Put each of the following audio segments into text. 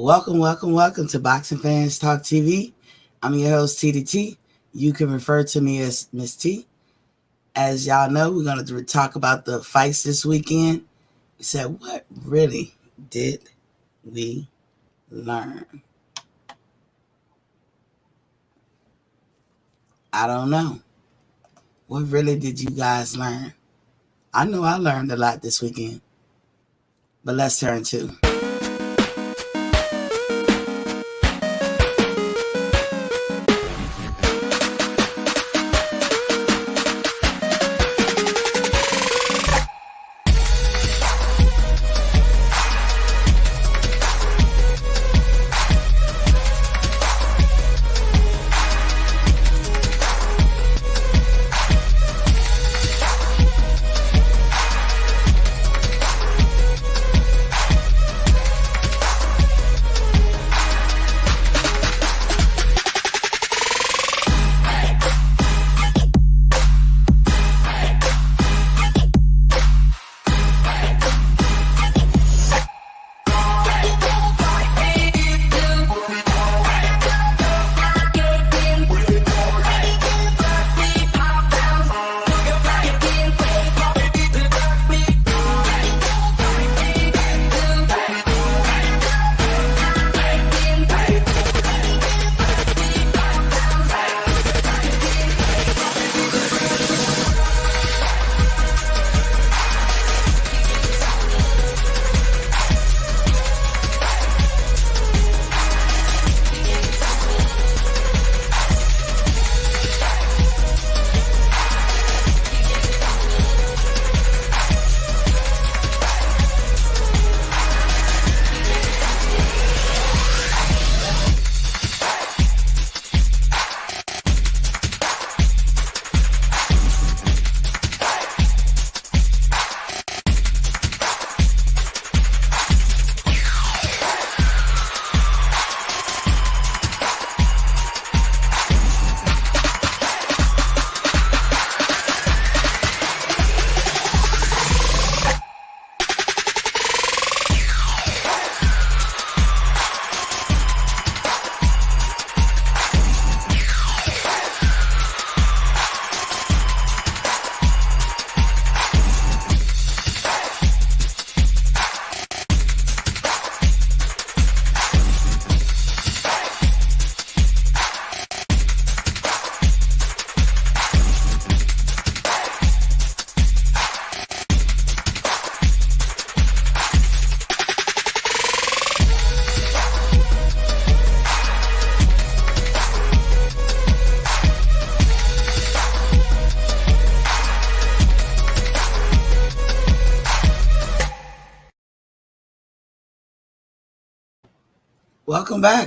Welcome to Boxing Fans Talk TV. I'm your host, TDT. You can refer to me as Miss T. As y'all know, we're going to talk about the fights this weekend. We said, what really did we learn? I don't know. What really did you guys learn? I know I learned a lot this weekend. But let's turn to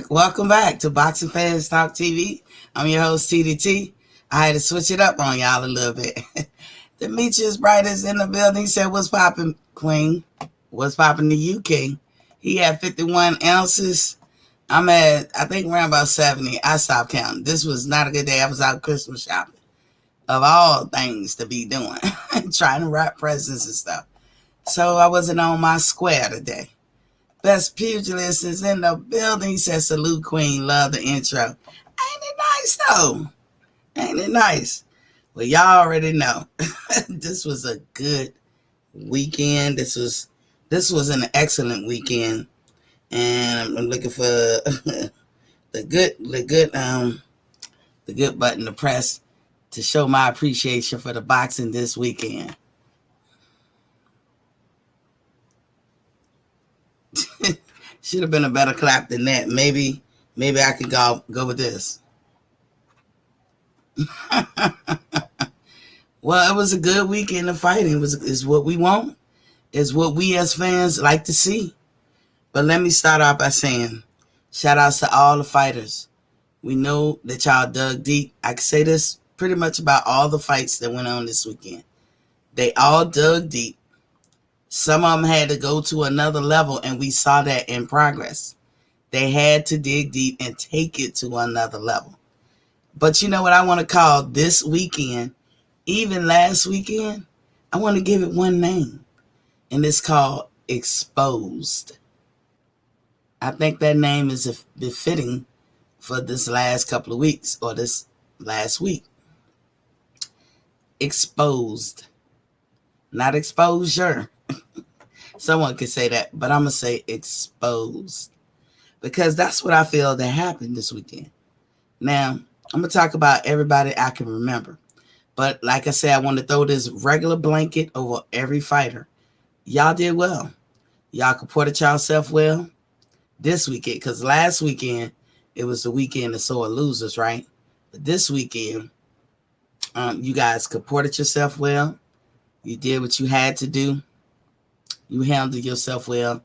Welcome back to Boxing Fans Talk TV. I'm your host, TDT. I had to switch it up on y'all a little bit. Demetrius Bright is in the building. He said, what's popping, Queen? What's popping the UK? He had 51 ounces. I'm at, I think, around about 70. I stopped counting. This was not a good day. I was out Christmas shopping. Of all things to be doing. Trying to wrap presents and stuff. So I wasn't on my square today. Best Pugilist is in the building. He says, salute, Queen. Love the intro. Ain't it nice, though? Ain't it nice? Well, y'all already know. This was a good weekend. This was an excellent weekend. And I'm looking for the good button to press to show my appreciation for the boxing this weekend. Should have been a better clap than that. Maybe I could go with this. Well, it was a good weekend of fighting. Is what we want. Is what we as fans like to see. But let me start off by saying, shout outs to all the fighters. We know that y'all dug deep. I can say this pretty much about all the fights that went on this weekend. They all dug deep. Some of them had to go to another level, and we saw that in progress. They had to dig deep and take it to another level. But you know what I want to call this weekend, even last weekend? I want to give it one name, and it's called Exposed. I think that name is befitting for this last couple of weeks or this last week. Exposed, not exposure. Someone could say that, but I'm going to say exposed because that's what I feel that happened this weekend. Now, I'm going to talk about everybody I can remember. But like I said, I want to throw this regular blanket over every fighter. Y'all did well. Y'all comported yourself well this weekend because last weekend, it was the weekend of sore losers, right? But this weekend, you guys comported yourself well. You did what you had to do. You handled yourself well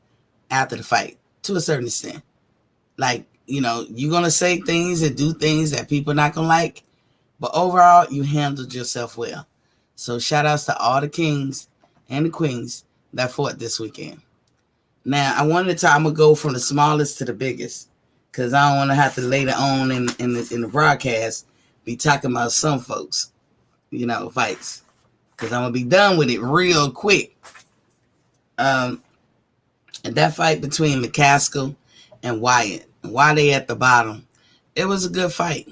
after the fight to a certain extent. Like, you're going to say things and do things that people are not going to like. But overall, you handled yourself well. So shout outs to all the kings and the queens that fought this weekend. Now, I'm going to go from the smallest to the biggest. Because I don't want to have to later on in the broadcast be talking about some folks, fights. Because I'm going to be done with it real quick. And that fight between McCaskill and Wyatt, why they at the bottom, it was a good fight.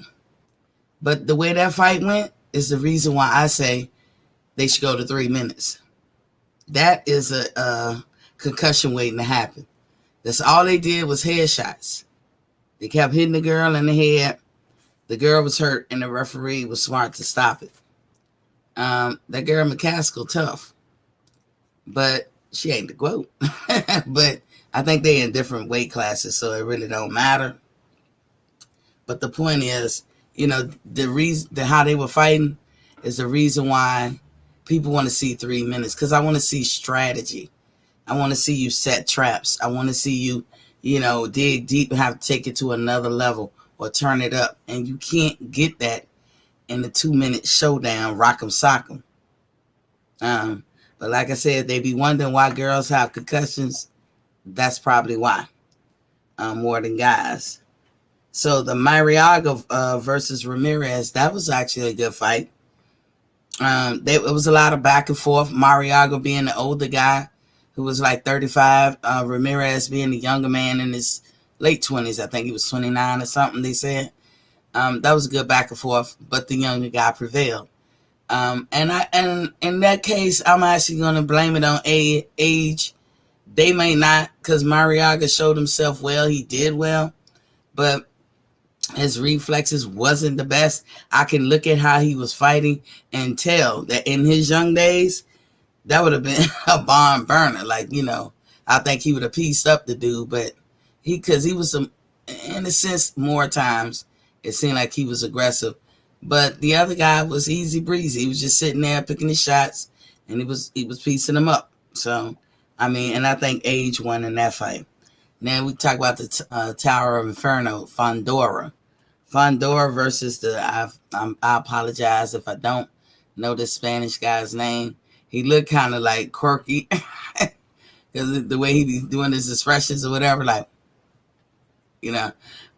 But the way that fight went is the reason why I say they should go to 3 minutes. That is a concussion waiting to happen. That's all they did was headshots. They kept hitting the girl in the head. The girl was hurt, and the referee was smart to stop it. That girl McCaskill tough, but she ain't the GOAT. But I think they in different weight classes, so it really don't matter. But the point is, the reason how they were fighting is the reason why people want to see 3 minutes, because I want to see strategy. I want to see you set traps. I want to see you, dig deep and have to take it to another level or turn it up. And you can't get that in the 2-minute showdown, rock'em sock'em. But like I said, they be wondering why girls have concussions. That's probably why, more than guys. So the Marriaga versus Ramirez, that was actually a good fight. It was a lot of back and forth. Marriaga being the older guy who was like 35. Ramirez being the younger man in his late 20s. I think he was 29 or something, they said. That was a good back and forth, but the younger guy prevailed. And in that case, I'm actually going to blame it on age. They may not, because Marriaga showed himself well. He did well, but his reflexes wasn't the best. I can look at how he was fighting and tell that in his young days, that would have been a barn burner. I think he would have pieced up the dude, but because he was, in a sense, more times, it seemed like he was aggressive. But the other guy was easy breezy. He was just sitting there picking his shots, and he was piecing them up. So, and I think age won in that fight. Now we talk about the Tower of Inferno, Fundora. Fundora versus I apologize if I don't know the Spanish guy's name. He looked kind of like quirky because the way he be doing his expressions or whatever,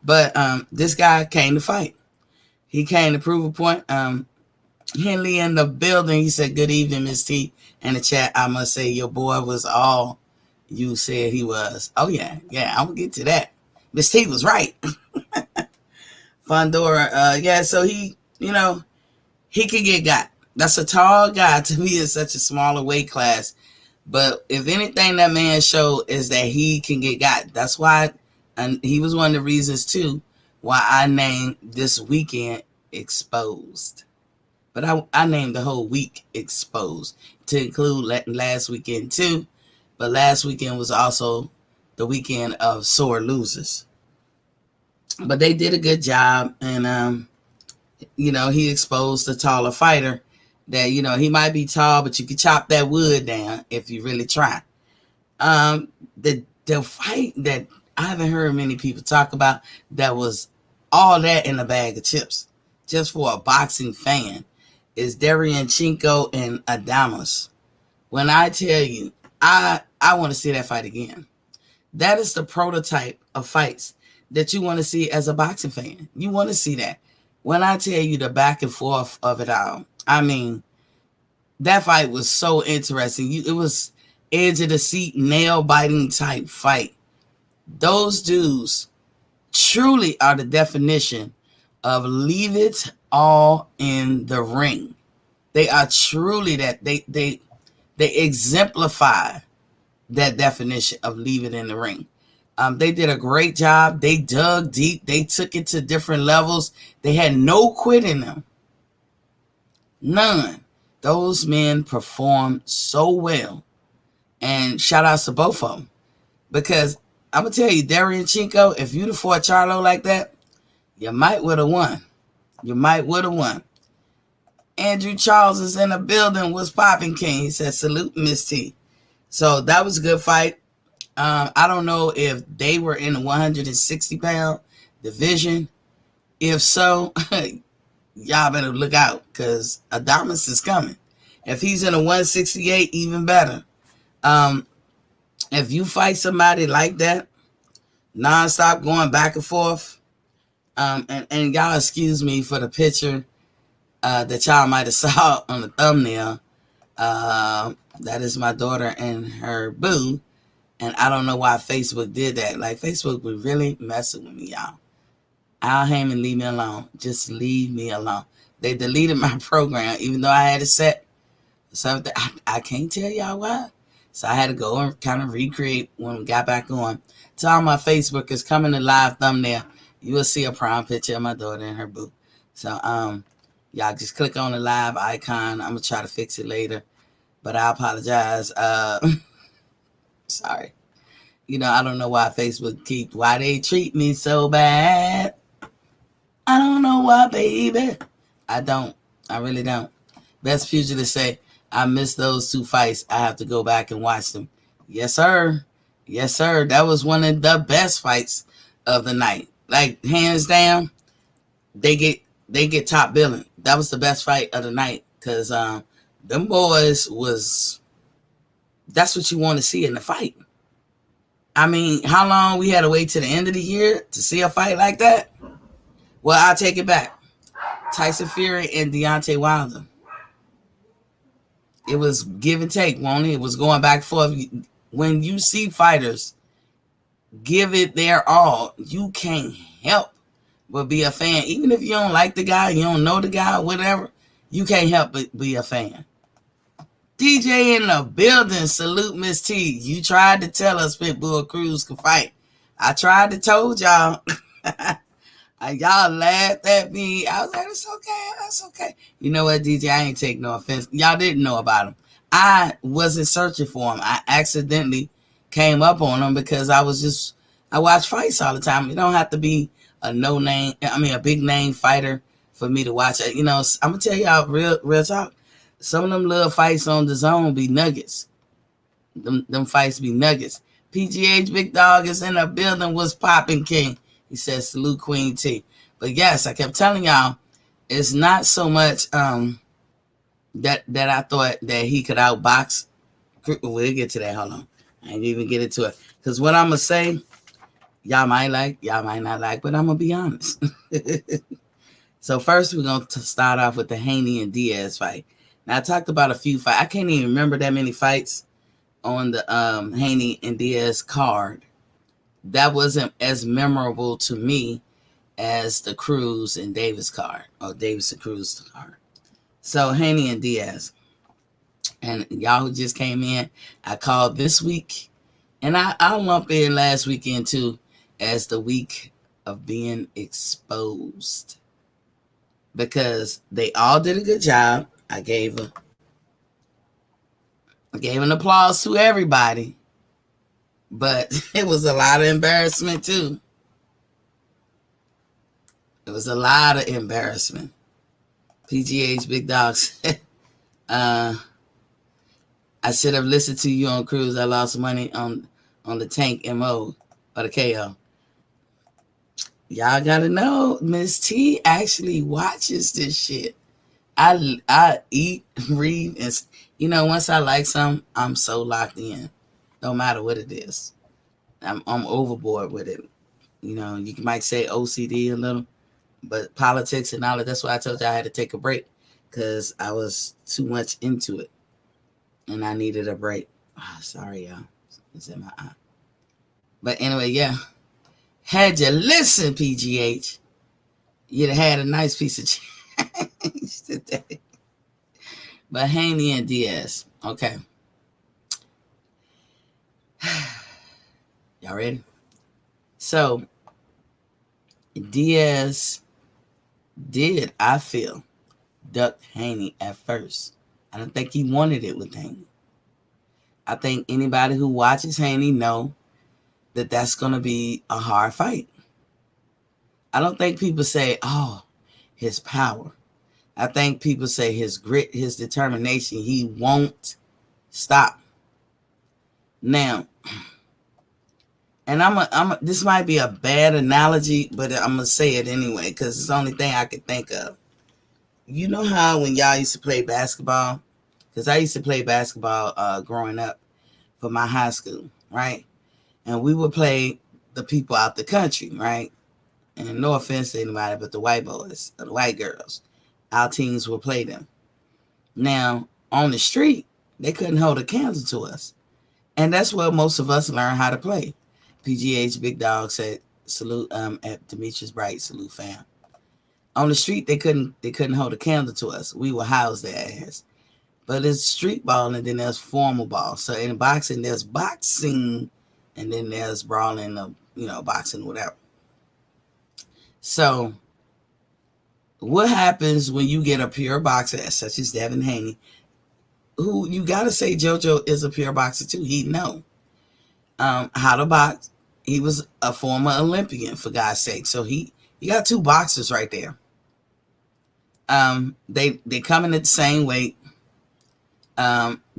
But this guy came to fight. He came to prove a point. Henley in the building, he said, "Good evening, Miss T." In the chat, I must say your boy was all you said he was. Oh, yeah, I'm going to get to that. Miss T was right. Fundora, so he can get got. That's a tall guy to be in such a smaller weight class. But if anything that man showed is that he can get got. That's why, and he was one of the reasons, too, why I named this weekend Exposed. But I named the whole week Exposed to include last weekend, too. But last weekend was also the weekend of sore losers. But they did a good job, and, he exposed the taller fighter that, he might be tall, but you can chop that wood down if you really try. The fight that I haven't heard many people talk about that was all that in a bag of chips, just for a boxing fan, is Derevyanchenko and Adames. When I tell you, I want to see that fight again. That is the prototype of fights that you want to see as a boxing fan. You want to see that. When I tell you the back and forth of it all, that fight was so interesting. It was edge of the seat, nail biting type fight Those dudes truly are the definition of leave it all in the ring. They are truly that. They exemplify that definition of leave it in the ring. They did a great job. They dug deep. They took it to different levels. They had no quit in them. None. Those men performed so well. And shout outs to both of them. Because I'm going to tell you, Derevyanchenko, if you'd have fought Charlo like that, you might would have won. You might would have won. Andrew Charles is in the building. What's popping, King? He said, salute, Miss T. So that was a good fight. I don't know if they were in the 160-pound division. If so, y'all better look out because Adames is coming. If he's in a 168, even better. If you fight somebody like that, nonstop going back and forth, and y'all excuse me for the picture that y'all might have saw on the thumbnail. That is my daughter and her boo. And I don't know why Facebook did that. Like, Facebook was really messing with me, y'all. Al Heyman, leave me alone. Just leave me alone. They deleted my program, even though I had it set. Something I can't tell y'all why. So I had to go and kind of recreate when we got back on. To all my Facebookers, coming to live thumbnail, you will see a prime picture of my daughter and her boo. So y'all just click on the live icon. I'm gonna try to fix it later, but I apologize. Sorry. You know, I don't know why Facebook why they treat me so bad. I don't know why, baby. I don't. I really don't. Best Fugitive say, I missed those two fights. I have to go back and watch them. Yes, sir. Yes, sir. That was one of the best fights of the night. Like, hands down, they get top billing. That was the best fight of the night. Because them boys that's what you want to see in the fight. I mean, how long we had to wait to the end of the year to see a fight like that? Well, I'll take it back. Tyson Fury and Deontay Wilder. It was give and take, won't it? It was going back and forth. When you see fighters give it their all, you can't help but be a fan. Even if you don't like the guy, you don't know the guy, whatever, you can't help but be a fan. DJ in the building. Salute, Miss T. You tried to tell us Pitbull Cruz could fight. I tried to told y'all. Y'all laughed at me. I was like, it's okay. That's okay. You know what, DJ? I ain't take no offense. Y'all didn't know about him. I wasn't searching for him. I accidentally came up on him because I watch fights all the time. You don't have to be a big name fighter for me to watch it. You know, I'm going to tell y'all real talk. Some of them little fights on the zone be nuggets. Them fights be nuggets. PGH Big Dog is in the building. What's popping, King? He says, salute Queen T. But yes, I kept telling y'all, it's not so much that I thought that he could outbox. We'll get to that. Hold on. I ain't even get into it. Because what I'm going to say, y'all might like, y'all might not like, but I'm going to be honest. So first, we're going to start off with the Haney and Diaz fight. Now, I talked about a few fights. I can't even remember that many fights on the Haney and Diaz card. That wasn't as memorable to me as the Cruz and Davis card, or Davis and Cruz card. So Haney and Diaz. And y'all who just came in, I called this week, and I'll lump in last weekend too as the week of being exposed. Because they all did a good job. I gave an applause to everybody. But it was a lot of embarrassment too. It was a lot of embarrassment. PGH Big Dog said, I should have listened to you on Cruz. I lost money on the Tank MO or the KO. Y'all gotta know, Miss T actually watches this shit. I eat, read, and once I like something, I'm so locked in. No matter what it is. I'm overboard with it. You might say OCD a little, but politics and all that, that's why I told you I had to take a break, because I was too much into it and I needed a break. Sorry, y'all. It's in my eye. But anyway, yeah. Had you listened, PGH, you'd have had a nice piece of change today. But Haney and Diaz. Okay. Y'all ready? So, Diaz did, I feel, duck Haney at first. I don't think he wanted it with Haney. I think anybody who watches Haney know that that's going to be a hard fight. I don't think people say, oh, his power. I think people say his grit, his determination. He won't stop. Now, and this might be a bad analogy, but I'm gonna say it anyway because it's the only thing I could think of. You know how when y'all used to play basketball, because I used to play basketball growing up for my high school, right? And we would play the people out the country, right? And no offense to anybody, but the white boys or the white girls, our teams would play them. Now on the street, they couldn't hold a candle to us, and that's where most of us learned how to play. PGH Big Dog said, "Salute at Demetrius Bright, salute fam." On the street, they couldn't hold a candle to us. We would house their ass. But it's street ball, and then there's formal ball. So in boxing, there's boxing, and then there's brawling, boxing, whatever. So what happens when you get a pure boxer such as Devin Haney, who you got to say JoJo is a pure boxer too. He know how to box. He was a former Olympian, for God's sake. So he got two boxers right there. They come in at the same weight.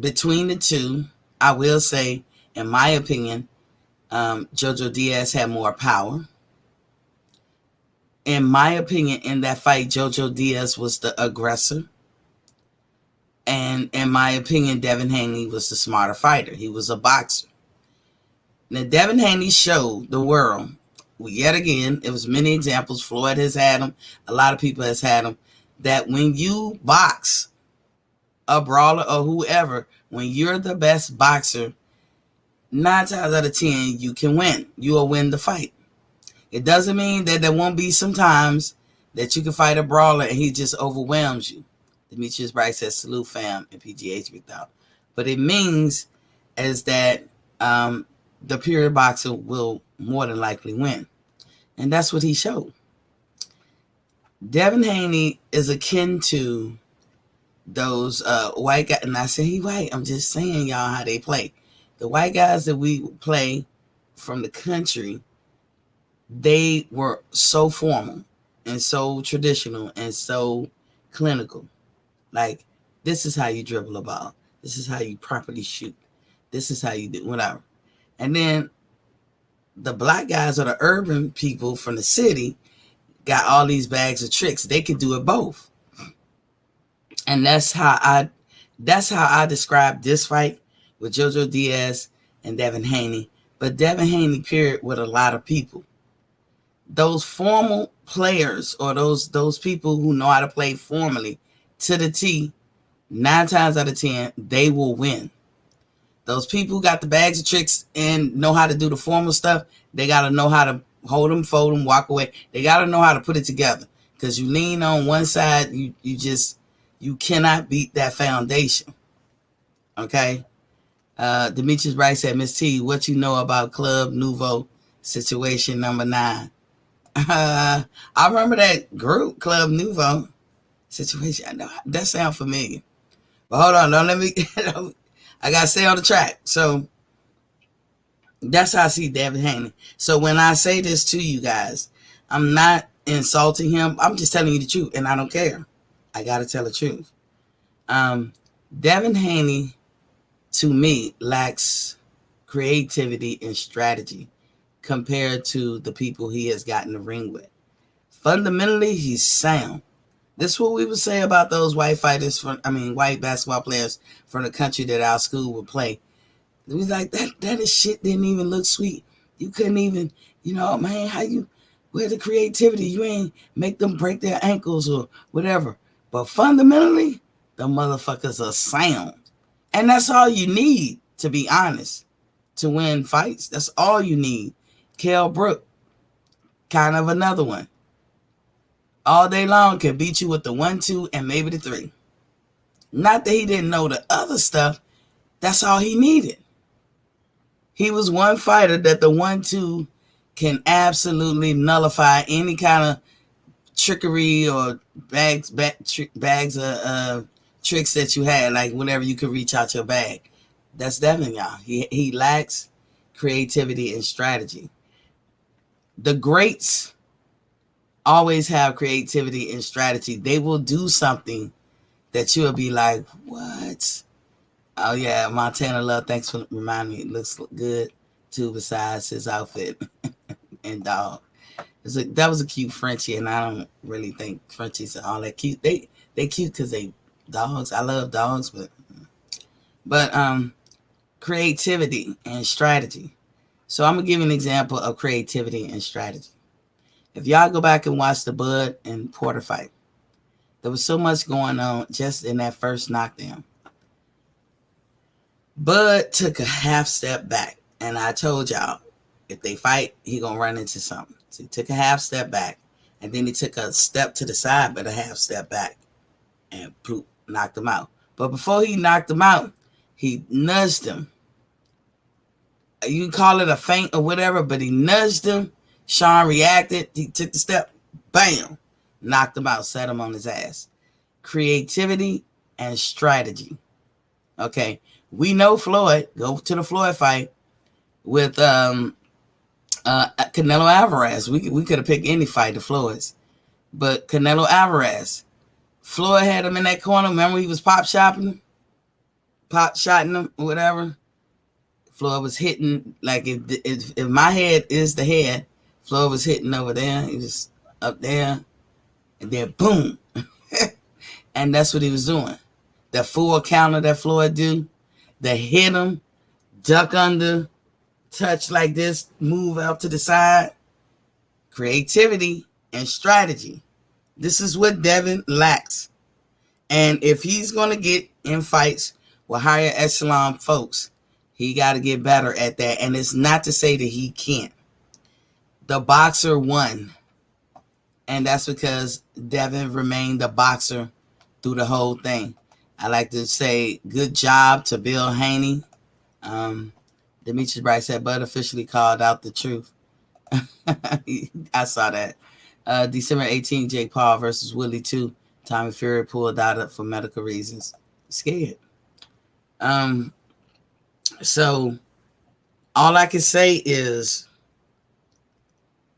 Between the two, I will say, in my opinion, JoJo Diaz had more power. In my opinion, in that fight, JoJo Diaz was the aggressor. And in my opinion, Devin Haney was the smarter fighter. He was a boxer. Now, Devin Haney showed the world, yet again, it was many examples. Floyd has had them. A lot of people has had them. That when you box a brawler or whoever, when you're the best boxer, 9 times out of 10, you can win. You will win the fight. It doesn't mean that there won't be some times that you can fight a brawler and he just overwhelms you. Demetrius Bright says, salute fam and PGH Big Dog. But it means is that the pure boxer will more than likely win. And that's what he showed. Devin Haney is akin to those white guys. And I say he white. I'm just saying, y'all, how they play. The white guys that we play from the country, they were so formal and so traditional and so clinical. Like, this is how you dribble a ball. This is how you properly shoot. This is how you do whatever. And then the black guys or the urban people from the city got all these bags of tricks. They can do it both. And that's how I describe this fight with JoJo Diaz and Devin Haney. But Devin Haney paired with a lot of people. Those formal players or those people who know how to play formally to the T, 9 times out of 10, they will win. Those people who got the bags of tricks and know how to do the formal stuff, they got to know how to hold them, fold them, walk away. They got to know how to put it together. Because you lean on one side, you cannot beat that foundation. Okay? Demetrius Bright said, Miss T, what you know about Club Nouveau situation number 9? I remember that group, Club Nouveau situation. I know that sounds familiar. But hold on, don't let me... I got to stay on the track. So that's how I see Devin Haney. So when I say this to you guys, I'm not insulting him. I'm just telling you the truth, and I don't care. I got to tell the truth. Devin Haney, to me, lacks creativity and strategy compared to the people he has gotten the ring with. Fundamentally, he's sound. This is what we would say about those white fighters white basketball players from the country that our school would play. It was like, that is shit didn't even look sweet. You couldn't even, man, where the creativity? You ain't make them break their ankles or whatever. But fundamentally, the motherfuckers are sound. And that's all you need, to be honest. to win fights. That's all you need. Kell Brook, kind of another one. All day long can beat you with the 1-2 and maybe the 3. Not that he didn't know the other stuff. That's all he needed. He was one fighter that the 1-2 can absolutely nullify any kind of trickery or bags of tricks that you had, like whenever you could reach out your bag. That's Devin, y'all. He lacks creativity and strategy. The greats always have creativity and strategy. They will do something that you'll be like, what? Oh, yeah, Montana Love, thanks for reminding me. It looks good, too, besides his outfit and dog. That was a cute Frenchie, and I don't really think Frenchies are all that cute. They cute because they dogs. I love dogs, but creativity and strategy. So I'm going to give you an example of creativity and strategy. If y'all go back and watch the Bud and Porter fight, there was so much going on just in that first knockdown. Bud took a half step back, and I told y'all, if they fight, he going to run into something. So he took a half step back, and then he took a step to the side, but a half step back, and poof, knocked him out. But before he knocked him out, he nudged him. You can call it a feint or whatever, but he nudged him. Sean reacted. He took the step, bam, knocked him out, set him on his ass. Creativity and strategy. Okay, we know Floyd. Go to the Floyd fight with Canelo Alvarez. We could have picked any fight of Floyd's, but Canelo Alvarez. Floyd had him in that corner. Remember he was pop-shotting him, or whatever. Floyd was hitting, like if my head is the head, Floyd was hitting over there. He was up there, and then boom. And that's what he was doing. The full counter that Floyd do, the hit him, duck under, touch like this, move out to the side. Creativity and strategy. This is what Devin lacks. And if he's going to get in fights with higher echelon folks, he got to get better at that. And it's not to say that he can't. The boxer won. And that's because Devin remained a boxer through the whole thing. I like to say good job to Bill Haney. Demetrius Bright said, Bud officially called out the truth. I saw that. December 18th, Jake Paul versus Willie 2. Tommy Fury pulled out for medical reasons. Scared. So all I can say is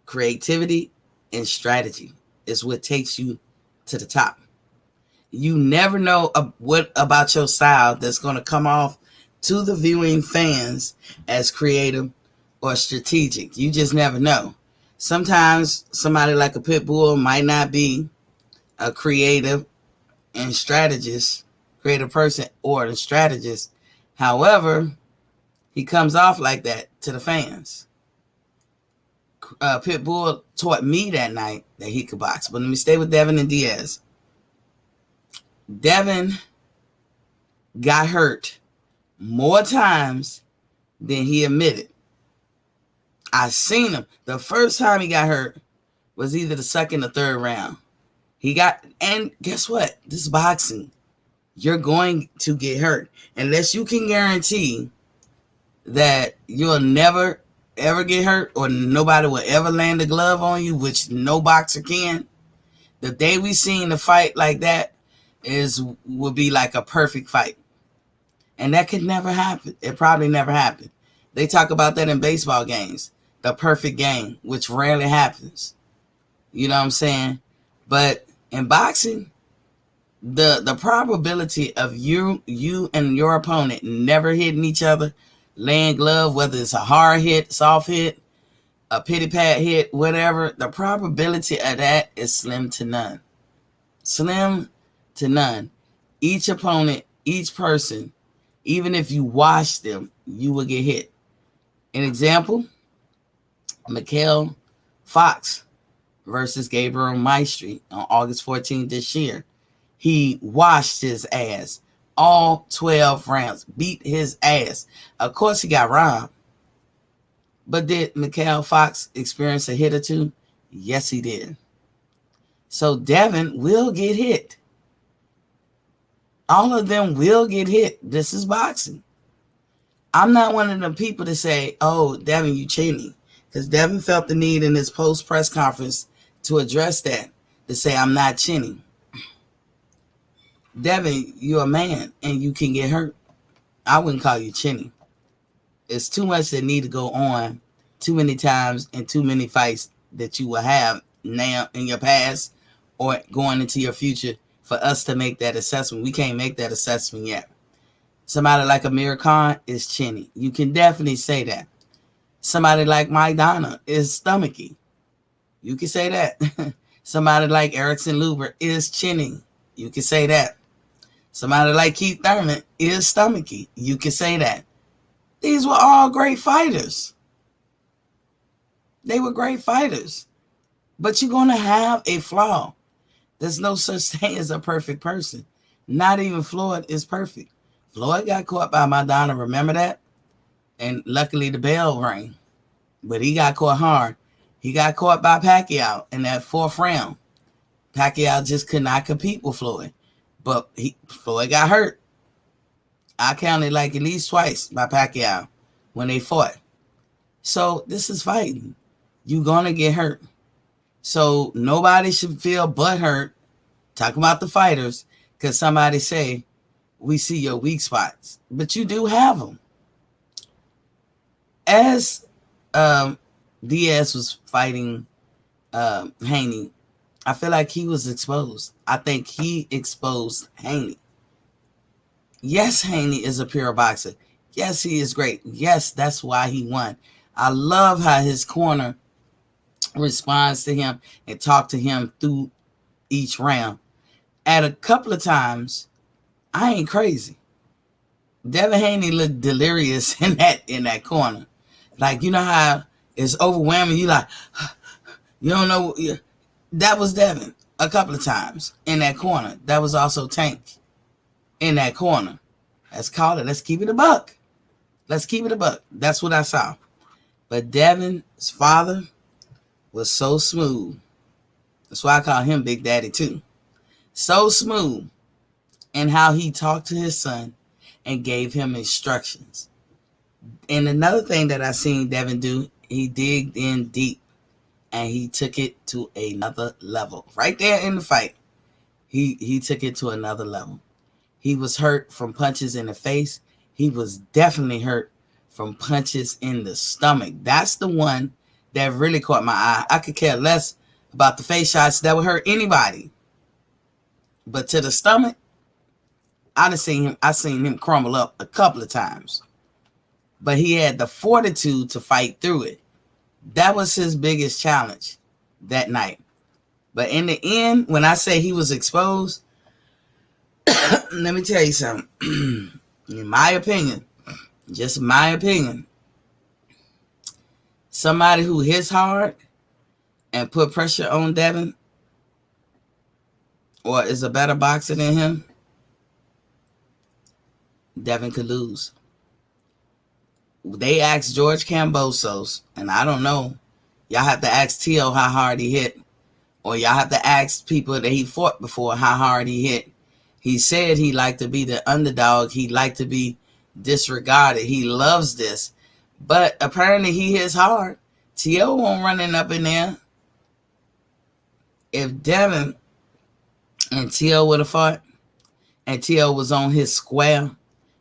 creativity and strategy is what takes you to the top. You never know what about your style that's going to come off to the viewing fans as creative or strategic. You just never know. Sometimes somebody like a Pitbull might not be a creative and creative person or a strategist. However, he comes off like that to the fans. Pitbull taught me that night that he could box. But let me stay with Devin and Diaz. Devin got hurt more times than he admitted. I seen him. The first time he got hurt was either the second or third round. And guess what? This is boxing. You're going to get hurt. Unless you can guarantee that you'll never, ever get hurt or nobody will ever land a glove on you, which no boxer can. The day we seen a fight like that would be like a perfect fight. And that could never happen. It probably never happened. They talk about that in baseball games. The perfect game, which rarely happens. You know what I'm saying? But in boxing, the probability of you and your opponent never hitting each other, laying glove, whether it's a hard hit, soft hit, a pity pat hit, whatever, the probability of that is slim to none. Slim to none. Each opponent, each person, even if you wash them, you will get hit. An example, Mikhail Fox versus Gabriel Maestri on August 14th this year. He washed his ass. All 12 rounds. Beat his ass. Of course, he got robbed. But did Mikhail Fox experience a hit or two? Yes, he did. So Devin will get hit. All of them will get hit. This is boxing. I'm not one of the people to say, oh, Devin, you cheating. Because Devin felt the need in his post-press conference to address that, to say, I'm not chinning. Devin, you're a man and you can get hurt. I wouldn't call you chinning. It's too much that need to go on too many times and too many fights that you will have now in your past or going into your future for us to make that assessment. We can't make that assessment yet. Somebody like Amir Khan is chinny. You can definitely say that. Somebody like Maidana is stomachy. You can say that. Somebody like Erickson Luber is chinning. You can say that. Somebody like Keith Thurman is stomachy. You can say that. These were all great fighters. They were great fighters. But you're going to have a flaw. There's no such thing as a perfect person. Not even Floyd is perfect. Floyd got caught by Maidana, remember that? And luckily the bell rang. But he got caught hard. He got caught by Pacquiao in that fourth round. Pacquiao just could not compete with Floyd. But Floyd got hurt. I counted like at least twice by Pacquiao when they fought. So this is fighting. You're going to get hurt. So nobody should feel butthurt talking about the fighters because somebody say, we see your weak spots. But you do have them. As Diaz was fighting Haney, I feel like he was exposed. I think he exposed Haney. Yes, Haney is a pure boxer. Yes, he is great. Yes, that's why he won. I love how his corner responds to him and talk to him through each round. At a couple of times, I ain't crazy. Devin Haney looked delirious in that corner. Like, you know how it's overwhelming? You like, you don't know. That was Devin a couple of times in that corner. That was also Tank in that corner. Let's call it. Let's keep it a buck. Let's keep it a buck. That's what I saw. But Devin's father was so smooth. That's why I call him Big Daddy too. So smooth in how he talked to his son and gave him instructions. And another thing that I seen Devin do, he digged in deep and he took it to another level. Right there in the fight, he took it to another level. He was hurt from punches in the face. He was definitely hurt from punches in the stomach. That's the one that really caught my eye. I could care less about the face shots that would hurt anybody. But to the stomach, I seen him crumble up a couple of times. But he had the fortitude to fight through it. That was his biggest challenge that night. But in the end, when I say he was exposed, let me tell you something. In my opinion, just my opinion, somebody who hits hard and put pressure on Devin or is a better boxer than him, Devin could lose. They asked George Kambosos, and I don't know. Y'all have to ask Tio how hard he hit. Or y'all have to ask people that he fought before how hard he hit. He said he liked to be the underdog. He liked to be disregarded. He loves this. But apparently he hits hard. Tio won't running up in there. If Devin and Tio would have fought, and Tio was on his square,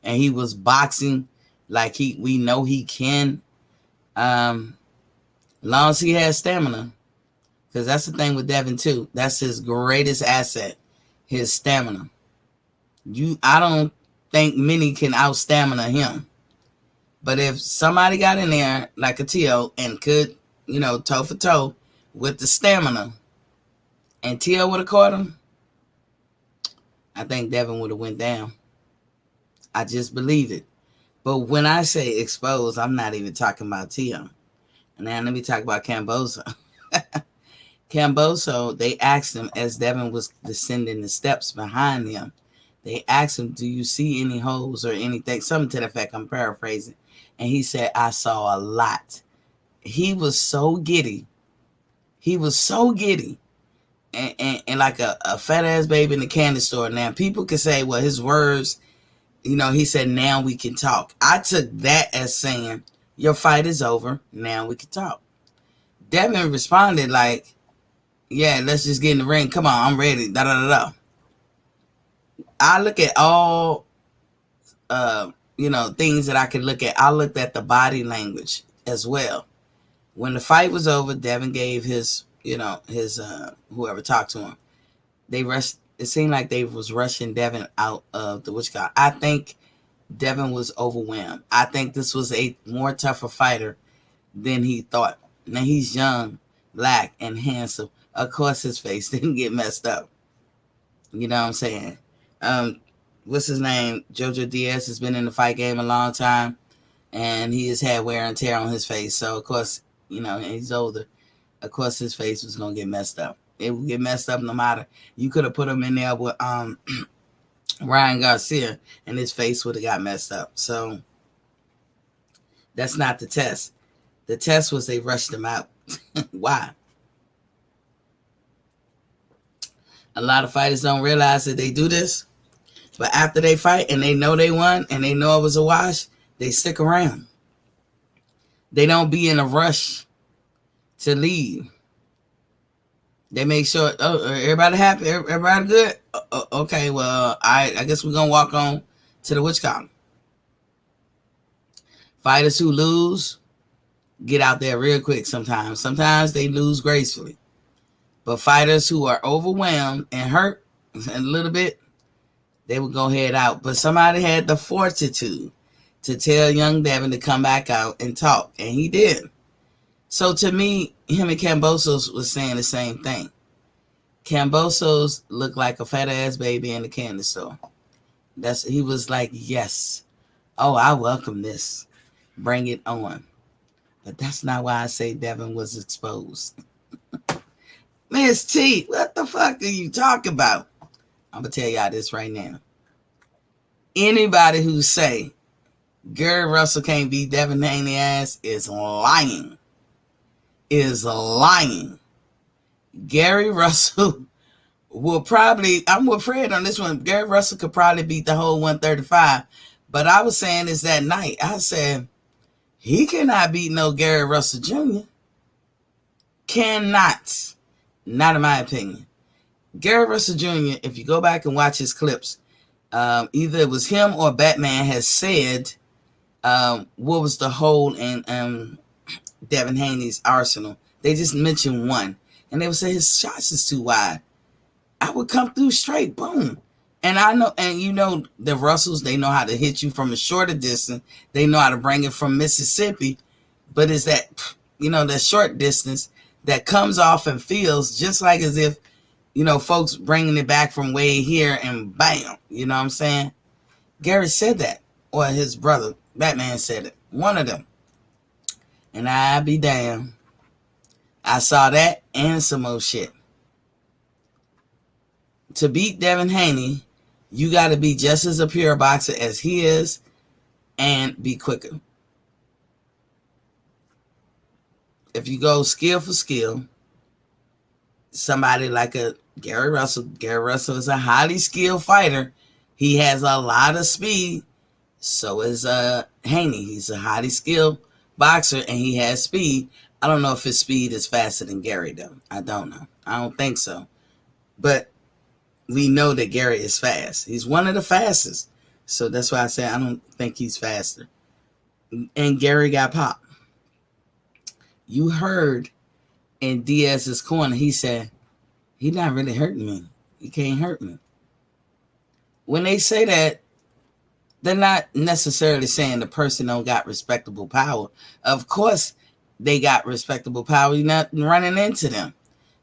and he was boxing like we know he can, long as he has stamina. Because that's the thing with Devin too. That's his greatest asset, his stamina. I don't think many can out-stamina him. But if somebody got in there like a Tio and could, toe for toe with the stamina, and Tio would have caught him, I think Devin would have went down. I just believe it. But when I say exposed, I'm not even talking about Tio. And now let me talk about Kambosos. Kambosos, they asked him as Devin was descending the steps behind him. They asked him, do you see any holes or anything? Something to the effect, I'm paraphrasing. And he said, I saw a lot. he was so giddy. He was so giddy. And like a fat ass baby in the candy store. Now, people can say, well, his words, he said, now we can talk. I took that as saying, your fight is over. Now we can talk. Devin responded like, yeah, let's just get in the ring. Come on, I'm ready. Da da da da. I look at all, things that I could look at. I looked at the body language as well. When the fight was over, Devin gave his whoever talked to him. It seemed like they was rushing Devin out of the WitchCon. I think Devin was overwhelmed. I think this was a more tougher fighter than he thought. Now, he's young, black, and handsome. Of course, his face didn't get messed up. You know what I'm saying? What's his name? Jojo Diaz has been in the fight game a long time, and he has had wear and tear on his face. So, of course, he's older. Of course, his face was going to get messed up. It would get messed up no matter. You could have put him in there with Ryan Garcia, and his face would have got messed up. So, that's not the test. The test was they rushed him out. Why? A lot of fighters don't realize that they do this. But after they fight and they know they won and they know it was a wash, they stick around. They don't be in a rush to leave. They make sure, everybody happy, everybody good? Okay, well, I guess we're going to walk on to the WitchCon. Fighters who lose get out there real quick sometimes. Sometimes they lose gracefully. But fighters who are overwhelmed and hurt a little bit, they would go head out. But somebody had the fortitude to tell young Devin to come back out and talk. And he did. So to me, him and Kambosos was saying the same thing. Kambosos looked like a fat ass baby in the candy store. He was like, yes. Oh, I welcome this. Bring it on. But that's not why I say Devin was exposed. Miss T, what the fuck are you talking about? I'm going to tell y'all this right now. Anybody who say Gary Russell can't beat Devin Haney ass is lying. Gary Russell will probably, I'm with Fred on this one, Gary Russell could probably beat the whole 135. But I was saying this that night. I said, he cannot beat no Gary Russell Jr. Cannot. Not in my opinion. Gary Russell Jr., if you go back and watch his clips, either it was him or Batman has said what was the hole in Devin Haney's arsenal. They just mentioned one. And they would say his shots is too wide. I would come through straight, boom. And I know, and the Russells, they know how to hit you from a shorter distance. They know how to bring it from Mississippi. But it's that, that short distance that comes off and feels just like as if, folks bringing it back from way here and bam. You know what I'm saying? Gary said that. Or his brother, Batman, said it. One of them. And I be damned. I saw that and some more shit. To beat Devin Haney, you got to be just as a pure boxer as he is and be quicker. If you go skill for skill, somebody like a Gary Russell is a highly skilled fighter. He has a lot of speed. So is Haney. He's a highly skilled boxer and he has speed. I don't know if his speed is faster than Gary, though. I don't know. I don't think so. But we know that Gary is fast. He's one of the fastest. So that's why I say I don't think he's faster. And Gary got popped. You heard in Diaz's corner, he said, he's not really hurting me. He can't hurt me. When they say that, they're not necessarily saying the person don't got respectable power. Of course, they got respectable power. You're not running into them.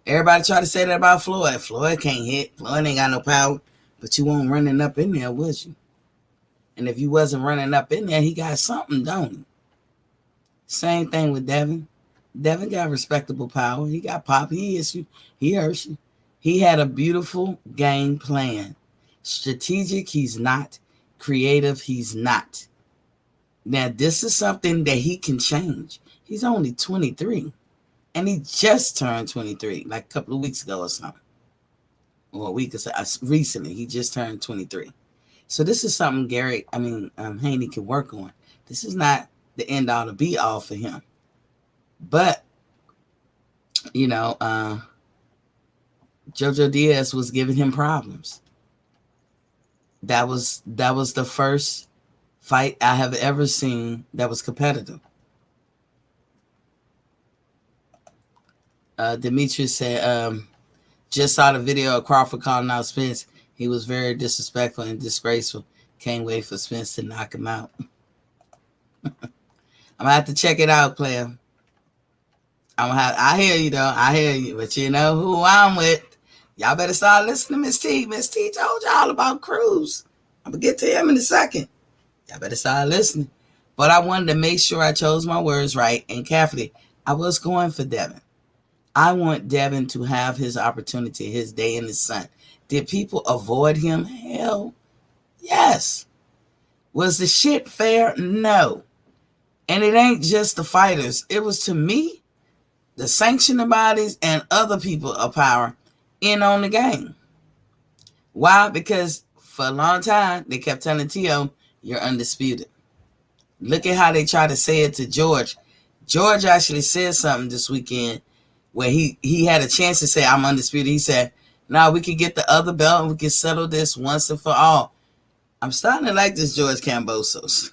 Everybody try to say that about Floyd. Floyd can't hit. Floyd ain't got no power. But you weren't running up in there, was you? And if you wasn't running up in there, he got something, don't he? Same thing with Devin. Devin got respectable power. He got pop. He hits you. He hurts you. He had a beautiful game plan. Strategic, he's not. Creative, he's not. Now, this is something that he can change. He's only 23, and he just turned 23, like a couple of weeks ago or something. Or a week or so. Recently, he just turned 23. So this is something Haney can work on. This is not the end all to be all for him. But, JoJo Diaz was giving him problems. That was the first fight I have ever seen that was competitive. Demetrius said, just saw the video of Crawford calling out Spence. He was very disrespectful and disgraceful. Can't wait for Spence to knock him out. I'm gonna have to check it out, player. I hear you though. I hear you, but you know who I'm with. Y'all better start listening to Miss T. Miss T told y'all about Cruz. I'm gonna get to him in a second. Y'all better start listening. But I wanted to make sure I chose my words right and carefully. I was going for Devin. I want Devin to have his opportunity, his day in the sun. Did people avoid him? Hell, yes. Was the shit fair? No. And it ain't just the fighters. It was, to me, the sanctioning bodies and other people of power in on the game. Why? Because for a long time, they kept telling T.O., you're undisputed. Look at how they try to say it to George. George actually said something this weekend where he had a chance to say, I'm undisputed. He said, no, we can get the other belt and we can settle this once and for all. I'm starting to like this George Kambosos.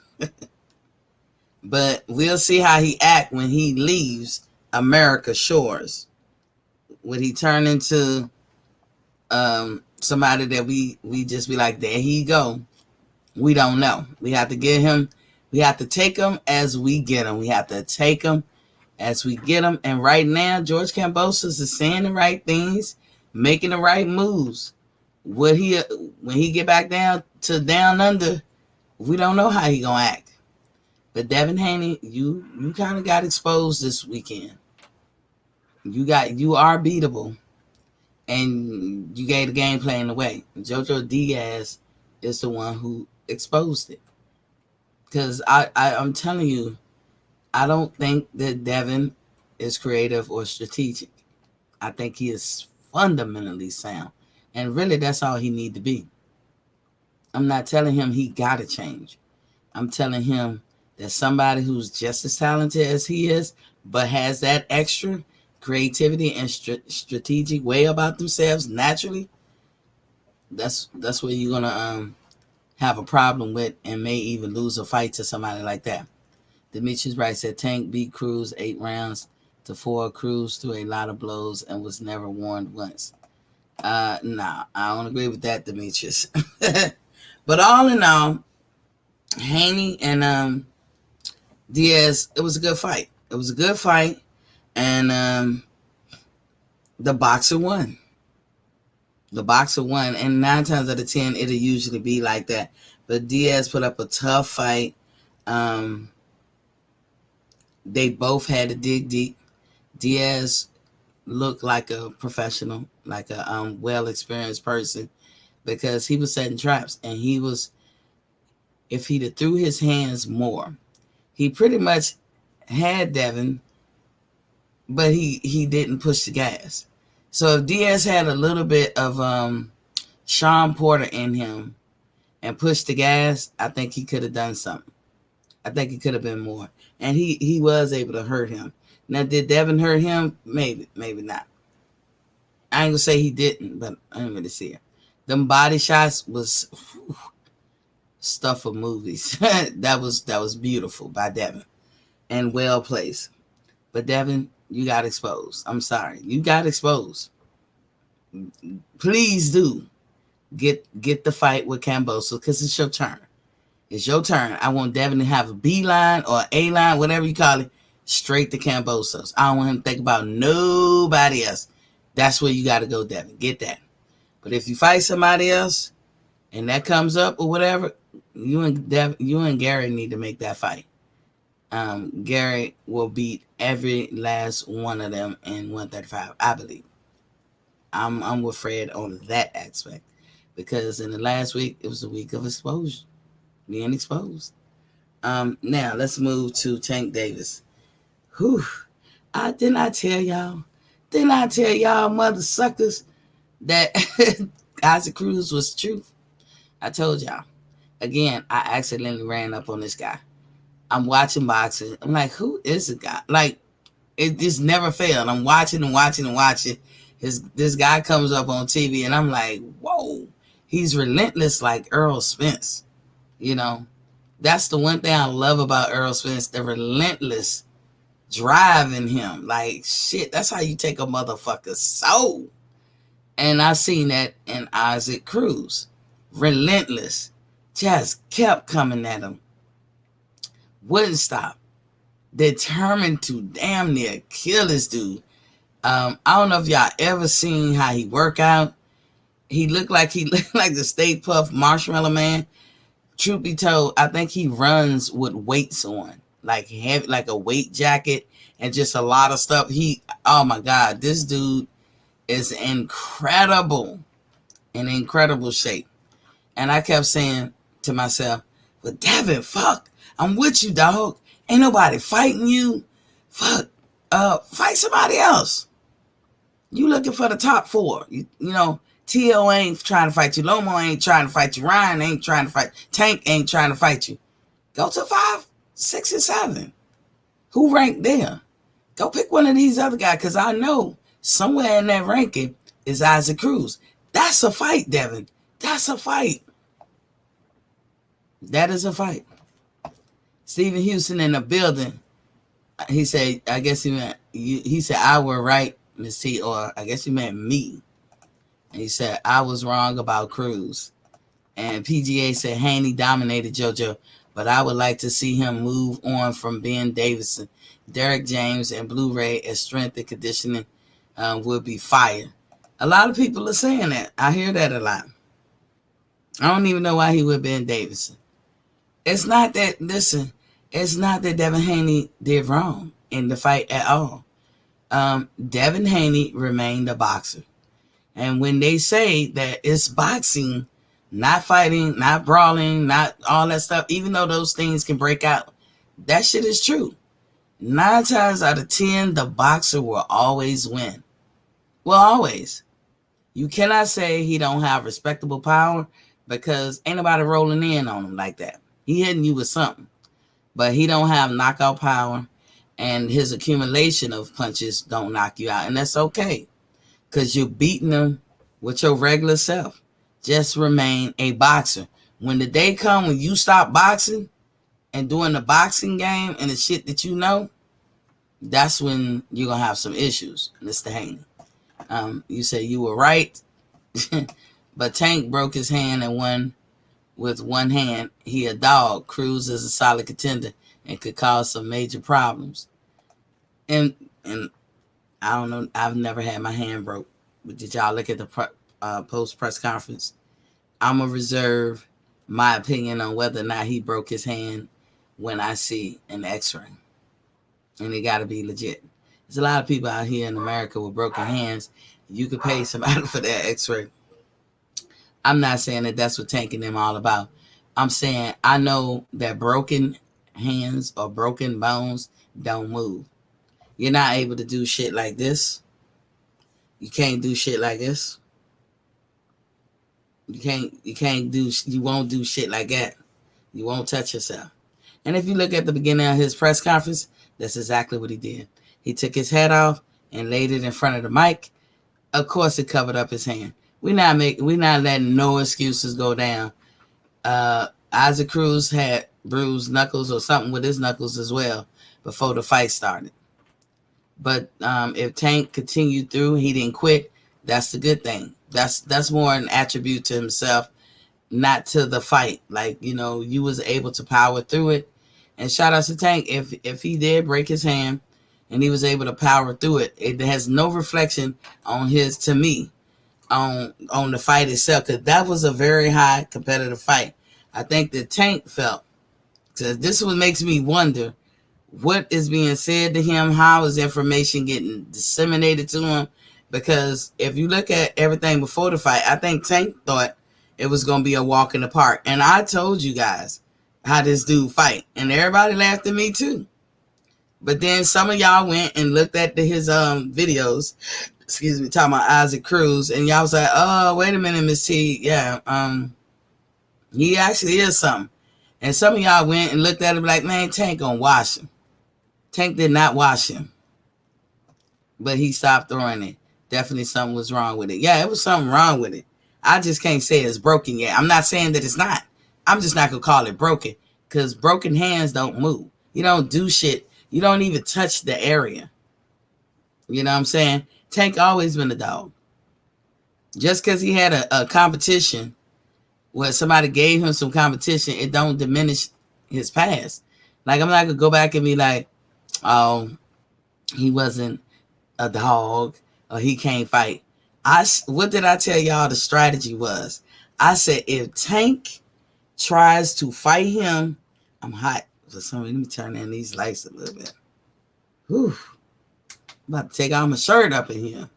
But we'll see how he act when he leaves America shores. Would he turn into somebody that we just be like, there he go? We don't know. We have to get him. We have to take him as we get him. We have to take him as we get him. And right now, George Kambosos is saying the right things, making the right moves. When he get back down to down under, we don't know how he gonna act. But Devin Haney, you kind of got exposed this weekend. You are beatable, and you gave the game plan away. JoJo Diaz is the one who exposed it. Because I'm telling you, I don't think that Devin is creative or strategic. I think he is fundamentally sound. And really, that's all he need to be. I'm not telling him he got to change. I'm telling him that somebody who's just as talented as he is, but has that extra creativity and strategic way about themselves naturally, that's where you're going to have a problem with and may even lose a fight to somebody like that. Demetrius Wright said Tank beat Cruz 8 rounds to 4. Cruz threw a lot of blows and was never warned once. Nah, I don't agree with that, Demetrius. But all in all, Haney and Diaz, it was a good fight. It was a good fight, and the boxer won. The boxer won, and 9 times out of 10, it'll usually be like that. But Diaz put up a tough fight. They both had to dig deep. Diaz looked like a professional, like a well-experienced person, because he was setting traps, and he was, if he'd have threw his hands more, he pretty much had Devin, but he didn't push the gas. So if Diaz had a little bit of Sean Porter in him and pushed the gas, I think he could have done something. I think it could have been more. And he was able to hurt him. Now, did Devin hurt him? Maybe not. I ain't gonna say he didn't, but I ain't really see it. Them body shots was stuff of movies. that was beautiful by Devin and well placed. But Devin, you got exposed. I'm sorry, you got exposed. Please do get the fight with Kambosos, because it's your turn. It's your turn. I want Devin to have a B line or A line, whatever you call it, straight to Kambosos. I don't want him to think about nobody else. That's where you got to go, Devin. Get that. But if you fight somebody else and that comes up or whatever, you and Gary need to make that fight. Gary will beat every last one of them in 135, I believe. I'm with Fred on that aspect, because in the last week, it was a week of exposure, being exposed. Now let's move to Tank Davis. Whew. Didn't I tell y'all? Didn't I tell y'all mother suckers that Isaac Cruz was the truth? I told y'all. Again, I accidentally ran up on this guy. I'm watching boxing. I'm like, who is the guy? Like, it just never failed. I'm watching and watching and watching. This guy comes up on TV, and I'm like, whoa, he's relentless like Errol Spence. You know, that's the one thing I love about Errol Spence, the relentless drive in him. Like, shit, that's how you take a motherfucker's soul. And I seen that in Isaac Cruz. Relentless. Just kept coming at him. Wouldn't stop. Determined to damn near kill this dude. I don't know if y'all ever seen how he work out. He looked like the Stay Puft Marshmallow Man. Truth be told, I think he runs with weights on, like heavy, like a weight jacket and just a lot of stuff. Oh my God, this dude is incredible, in incredible shape. And I kept saying to myself, "But Devin, fuck, I'm with you, dog. Ain't nobody fighting you. Fuck, fight somebody else. You looking for the top four. You know, T.O. ain't trying to fight you. Lomo ain't trying to fight you. Ryan ain't trying to fight. Tank ain't trying to fight you. Go to 5, 6, and 7. Who ranked there? Go pick one of these other guys, because I know somewhere in that ranking is Isaac Cruz. That's a fight, Devin. That's a fight. That is a fight." Stephen Houston in the building. He said, I guess he meant, he said, "I were right, Miss T," or I guess he meant me. And he said, "I was wrong about Cruz." And PGA said, "Haney dominated JoJo, but I would like to see him move on from Ben Davison. Derek James and Blu-ray as strength and conditioning would be fire." A lot of people are saying that. I hear that a lot. I don't even know why he would Ben Davison. It's not that, listen, it's not that Devin Haney did wrong in the fight at all. Devin Haney remained a boxer. And when they say that it's boxing, not fighting, not brawling, not all that stuff, even though those things can break out, that shit is true. 9 times out of 10, the boxer will always win. Well, always. You cannot say he don't have respectable power, because ain't nobody rolling in on him like that. He hitting you with something. But he don't have knockout power, and his accumulation of punches don't knock you out. And that's okay, because you're beating them with your regular self. Just remain a boxer. When the day comes when you stop boxing and doing the boxing game and the shit that you know, that's when you're going to have some issues, Mr. Haney. You say you were right, but Tank broke his hand and won with one hand. He a dog. Cruz is a solid contender and could cause some major problems. And I don't know, I've never had my hand broke. But did y'all look at the post press conference? I'm going to reserve my opinion on whether or not he broke his hand when I see an x-ray. And it got to be legit. There's a lot of people out here in America with broken hands. You could pay somebody for that x-ray. I'm not saying that that's what Tank and them all about. I'm saying I know that broken hands or broken bones don't move. You're not able to do shit like this. You can't do shit like this. You won't do shit like that. You won't touch yourself. And if you look at the beginning of his press conference, that's exactly what he did. He took his hat off and laid it in front of the mic. Of course, it covered up his hand. We're not letting no excuses go down. Isaac Cruz had bruised knuckles or something with his knuckles as well before the fight started. But if Tank continued through, he didn't quit. That's the good thing. That's more an attribute to himself, not to the fight. Like, you was able to power through it. And shout out to Tank. If he did break his hand and he was able to power through it, it has no reflection on to me, on the fight itself, because that was a very high competitive fight. I think that Tank felt, because this is what makes me wonder what is being said to him, how is information getting disseminated to him, because if you look at everything before the fight, I think Tank thought it was going to be a walk in the park. And I told you guys, how this dude fight. And everybody laughed at me too. But then some of y'all went and looked at his videos, excuse me, talking about Isaac Cruz, and y'all was like, oh, wait a minute, Miss T. Yeah, he actually is something. And some of y'all went and looked at him like, man, Tank gonna wash him. Tank did not wash him. But he stopped throwing it. Definitely something was wrong with it. Yeah, it was something wrong with it. I just can't say it's broken yet. I'm not saying that it's not. I'm just not going to call it broken. Because broken hands don't move. You don't do shit. You don't even touch the area. You know what I'm saying? Tank always been a dog. Just because he had a competition where somebody gave him some competition, it don't diminish his past. Like, I'm not going to go back and be like, oh, he wasn't a dog or he can't fight. What did I tell y'all the strategy was? I said, if Tank tries to fight him, I'm hot for some reason. Let me turn in these lights a little bit. Whew. I'm about to take all my shirt up in here.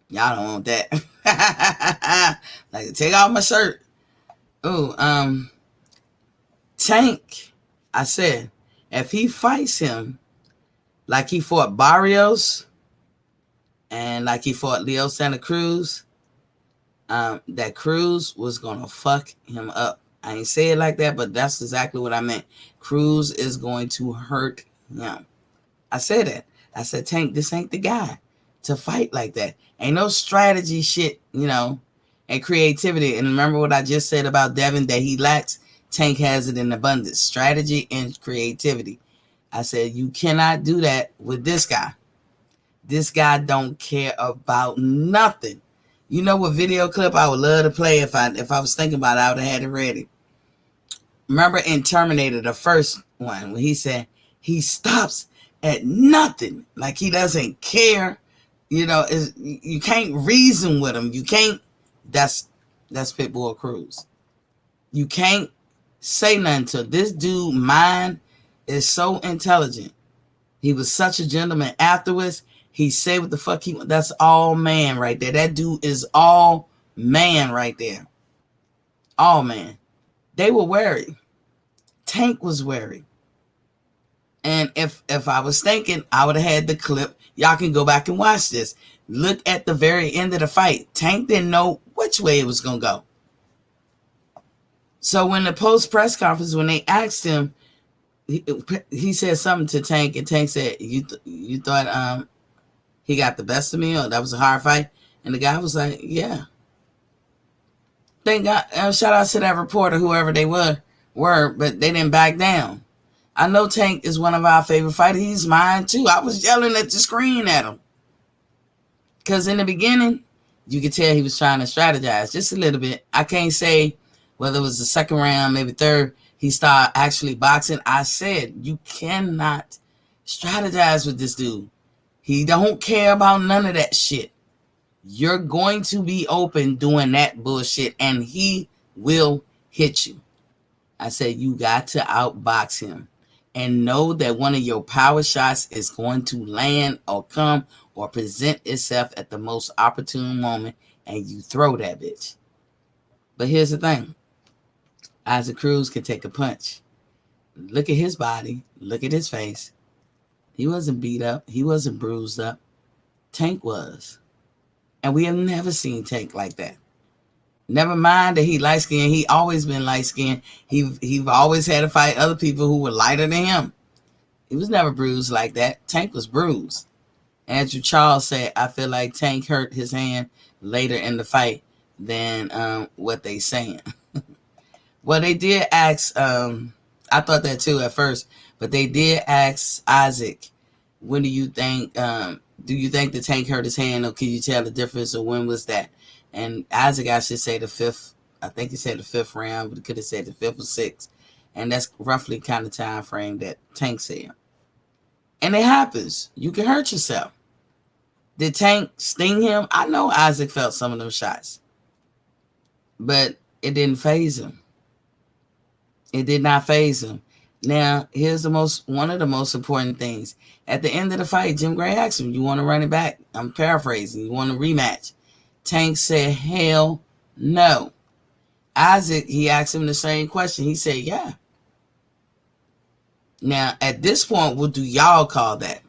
Y'all don't want that. Like, take off my shirt. Oh, Tank, I said, if he fights him like he fought Barrios and like he fought Leo Santa Cruz, that Cruz was going to fuck him up. I ain't say it like that, but that's exactly what I meant. Cruz is going to hurt him. I said that. I said, Tank, this ain't the guy to fight like that. Ain't no strategy shit, you know, and creativity. And remember what I just said about Devin, that he lacks? Tank has it in abundance. Strategy and creativity. I said, you cannot do that with this guy. This guy don't care about nothing. You know what video clip I would love to play if I was thinking about it, I would have had it ready. Remember in Terminator, the first one, when he said he stops at nothing. Like he doesn't care. You know, you can't reason with him. You can't. That's Pitbull Cruz. You can't say nothing to this dude. Mind is so intelligent. He was such a gentleman. Afterwards, he said what the fuck he want. That's all man right there. That dude is all man right there. All man. They were wary. Tank was wary. And if I was thinking, I would have had the clip. Y'all can go back and watch this. Look at the very end of the fight. Tank didn't know which way it was going to go. So when the post press conference, when they asked him, he said something to Tank, and Tank said, you thought he got the best of me, or that was a hard fight? And the guy was like, yeah. Thank God. Shout out to that reporter, whoever they were, but they didn't back down. I know Tank is one of our favorite fighters. He's mine too. I was yelling at the screen at him. Because in the beginning, you could tell he was trying to strategize just a little bit. I can't say whether it was the second round, maybe third, he started actually boxing. I said, you cannot strategize with this dude. He don't care about none of that shit. You're going to be open doing that bullshit, and he will hit you. I said, you got to outbox him and know that one of your power shots is going to land or come or present itself at the most opportune moment, and you throw that bitch. But here's the thing. Isaac Cruz can take a punch. Look at his body. Look at his face. He wasn't beat up. He wasn't bruised up. Tank was. And we have never seen Tank like that. Never mind that he light-skinned. He always been light-skinned. He always had to fight other people who were lighter than him. He was never bruised like that. Tank was bruised. Andrew Charles said, I feel like Tank hurt his hand later in the fight than what they saying. Well, they did ask, I thought that too at first, but they did ask Isaac, when do you think the Tank hurt his hand, or can you tell the difference, or when was that? And Isaac actually said the fifth, I think he said the fifth round, but he could have said the fifth or sixth. And that's roughly kind of time frame that Tank said. And it happens. You can hurt yourself. Did Tank sting him? I know Isaac felt some of them shots. But it didn't faze him. It did not faze him. Now, here's one of the most important things. At the end of the fight, Jim Gray asked him, you want to run it back? I'm paraphrasing. You want a rematch? Tank said, hell no. Isaac, he asked him the same question. He said, yeah. Now, at this point, what do y'all call that?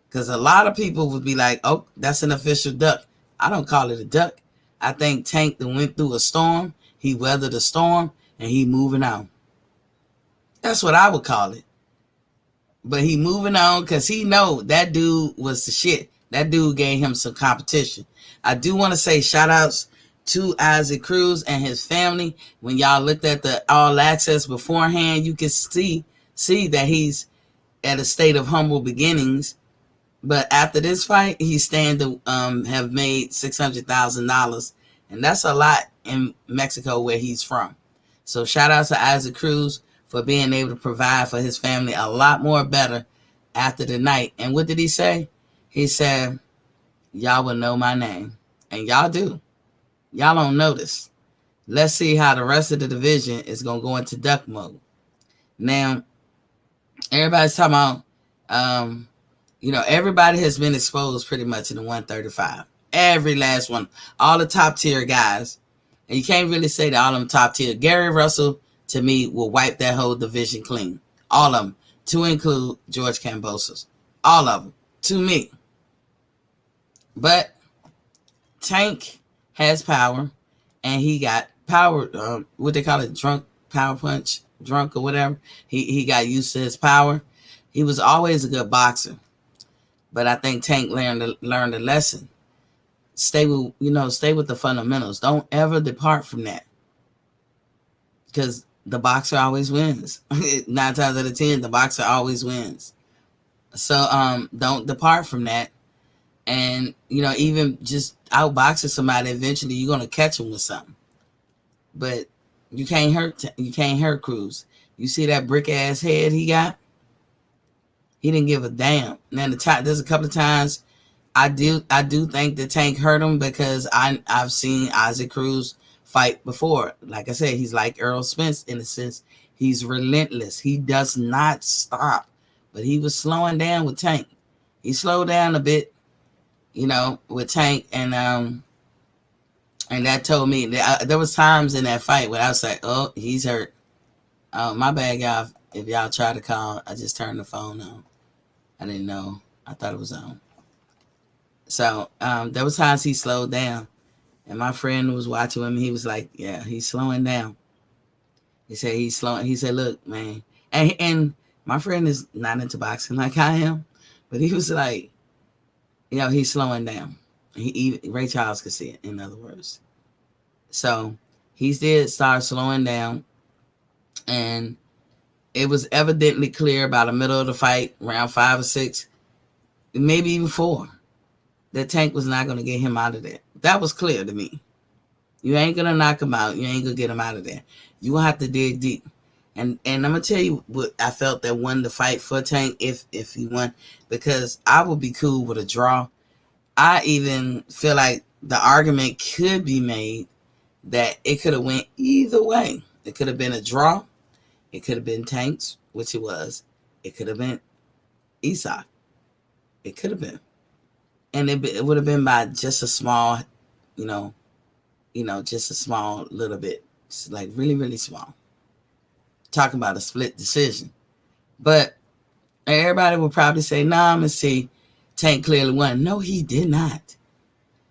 Because a lot of people would be like, oh, that's an official duck. I don't call it a duck. I think Tank that went through a storm, he weathered a storm, and he moving on. That's what I would call it. But he moving on because he know that dude was the shit. That dude gave him some competition. I do want to say shout outs to Isaac Cruz and his family. When y'all looked at the All Access beforehand, you can see that he's at a state of humble beginnings. But after this fight, he's stand to have made $600,000, and that's a lot in Mexico where he's from. So shout out to Isaac Cruz for being able to provide for his family a lot more better after the night. And what did he say? He said, y'all will know my name. And y'all do. Y'all don't notice. Let's see how the rest of the division is going to go into duck mode. Now, everybody's talking about, everybody has been exposed pretty much in the 135. Every last one. All the top tier guys. And you can't really say that all of them top tier. Gary Russell, to me, will wipe that whole division clean. All of them. To include George Kambosos. All of them. To me. But Tank has power. And he got power. What they call it? Drunk power punch. Drunk or whatever. He got used to his power. He was always a good boxer. But I think Tank learned a lesson. Stay with the fundamentals. Don't ever depart from that. Because the boxer always wins. 9 times out of 10, the boxer always wins. So don't depart from that. And even just outboxing somebody, eventually you're gonna catch them with something. But you can't hurt Cruz. You see that brick ass head he got? He didn't give a damn. Now there's a couple of times I do think the Tank hurt him because I've seen Isaac Cruz fight before. Like I said, he's like Errol Spence in a sense. He's relentless. He does not stop. But he was slowing down with Tank. He slowed down a bit, with Tank, and that told me that there was times in that fight where I was like, oh, he's hurt. My bad, y'all. If y'all try to call, I just turned the phone on. I didn't know. I thought it was on. So there was times he slowed down. And my friend was watching him. He was like, yeah, he's slowing down. He said he's slowing. He said, look, man. And my friend is not into boxing like I am. But he was like, he's slowing down. Ray Charles could see it, in other words. So he did start slowing down. And it was evidently clear by the middle of the fight, round 5 or 6, maybe even 4, that Tank was not going to get him out of there. That was clear to me. You ain't going to knock him out. You ain't going to get him out of there. You going to have to dig deep. And I'm going to tell you what I felt that won the fight for Tank if he won, because I would be cool with a draw. I even feel like the argument could be made that it could have went either way. It could have been a draw. It could have been Tank's, which it was. It could have been Isak. It could have been. And it would have been by just a small, just a small little bit. It's like really, really small. Talking about a split decision. But everybody would probably say, nah, I'm going to see Tank clearly won. No, he did not.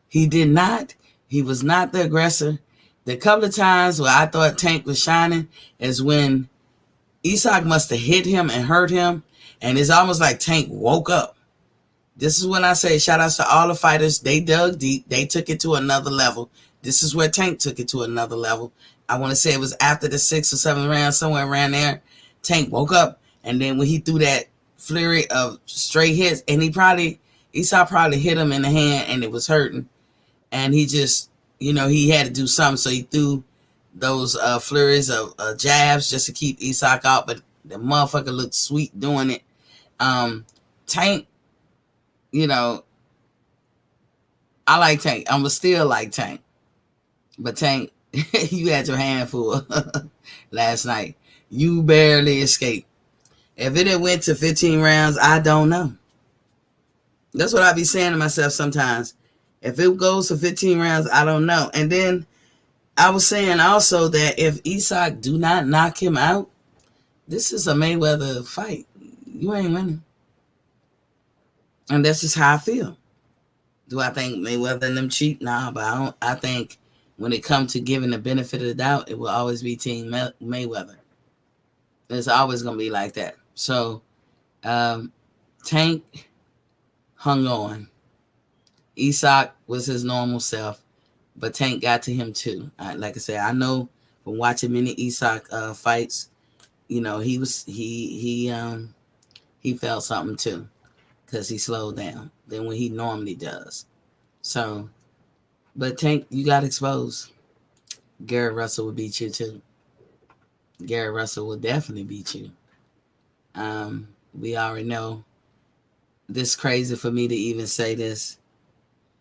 He did not. He was not the aggressor. The couple of times where I thought Tank was shining is when Isak must have hit him and hurt him. And it's almost like Tank woke up. This is when I say shout outs to all the fighters. They dug deep. They took it to another level. This is where Tank took it to another level. I want to say it was after the 6th or 7th round, somewhere around there. Tank woke up. And then when he threw that flurry of straight hits, and Isak probably hit him in the hand and it was hurting. And he just, he had to do something. So he threw those flurries of jabs just to keep Isak out. But the motherfucker looked sweet doing it. Tank, I like Tank. I'm going to still like Tank. But Tank, you had your hand full last night. You barely escaped. If it had went to 15 rounds, I don't know. That's what I be saying to myself sometimes. If it goes to 15 rounds, I don't know. And then I was saying also that if Isak do not knock him out, This is a Mayweather fight. You ain't winning. And that's just how I feel. Do I think Mayweather and them cheat? Nah, but I think when it comes to giving the benefit of the doubt, it will always be Team Mayweather. It's always gonna be like that. So Tank hung on. Isak was his normal self, but Tank got to him too. Like I said, I know from watching many Isak fights, he felt something too, because he slowed down than what he normally does. So, but Tank, you got exposed. Gary Russell will beat you too. Gary Russell will definitely beat you. We already know. This is crazy for me to even say this,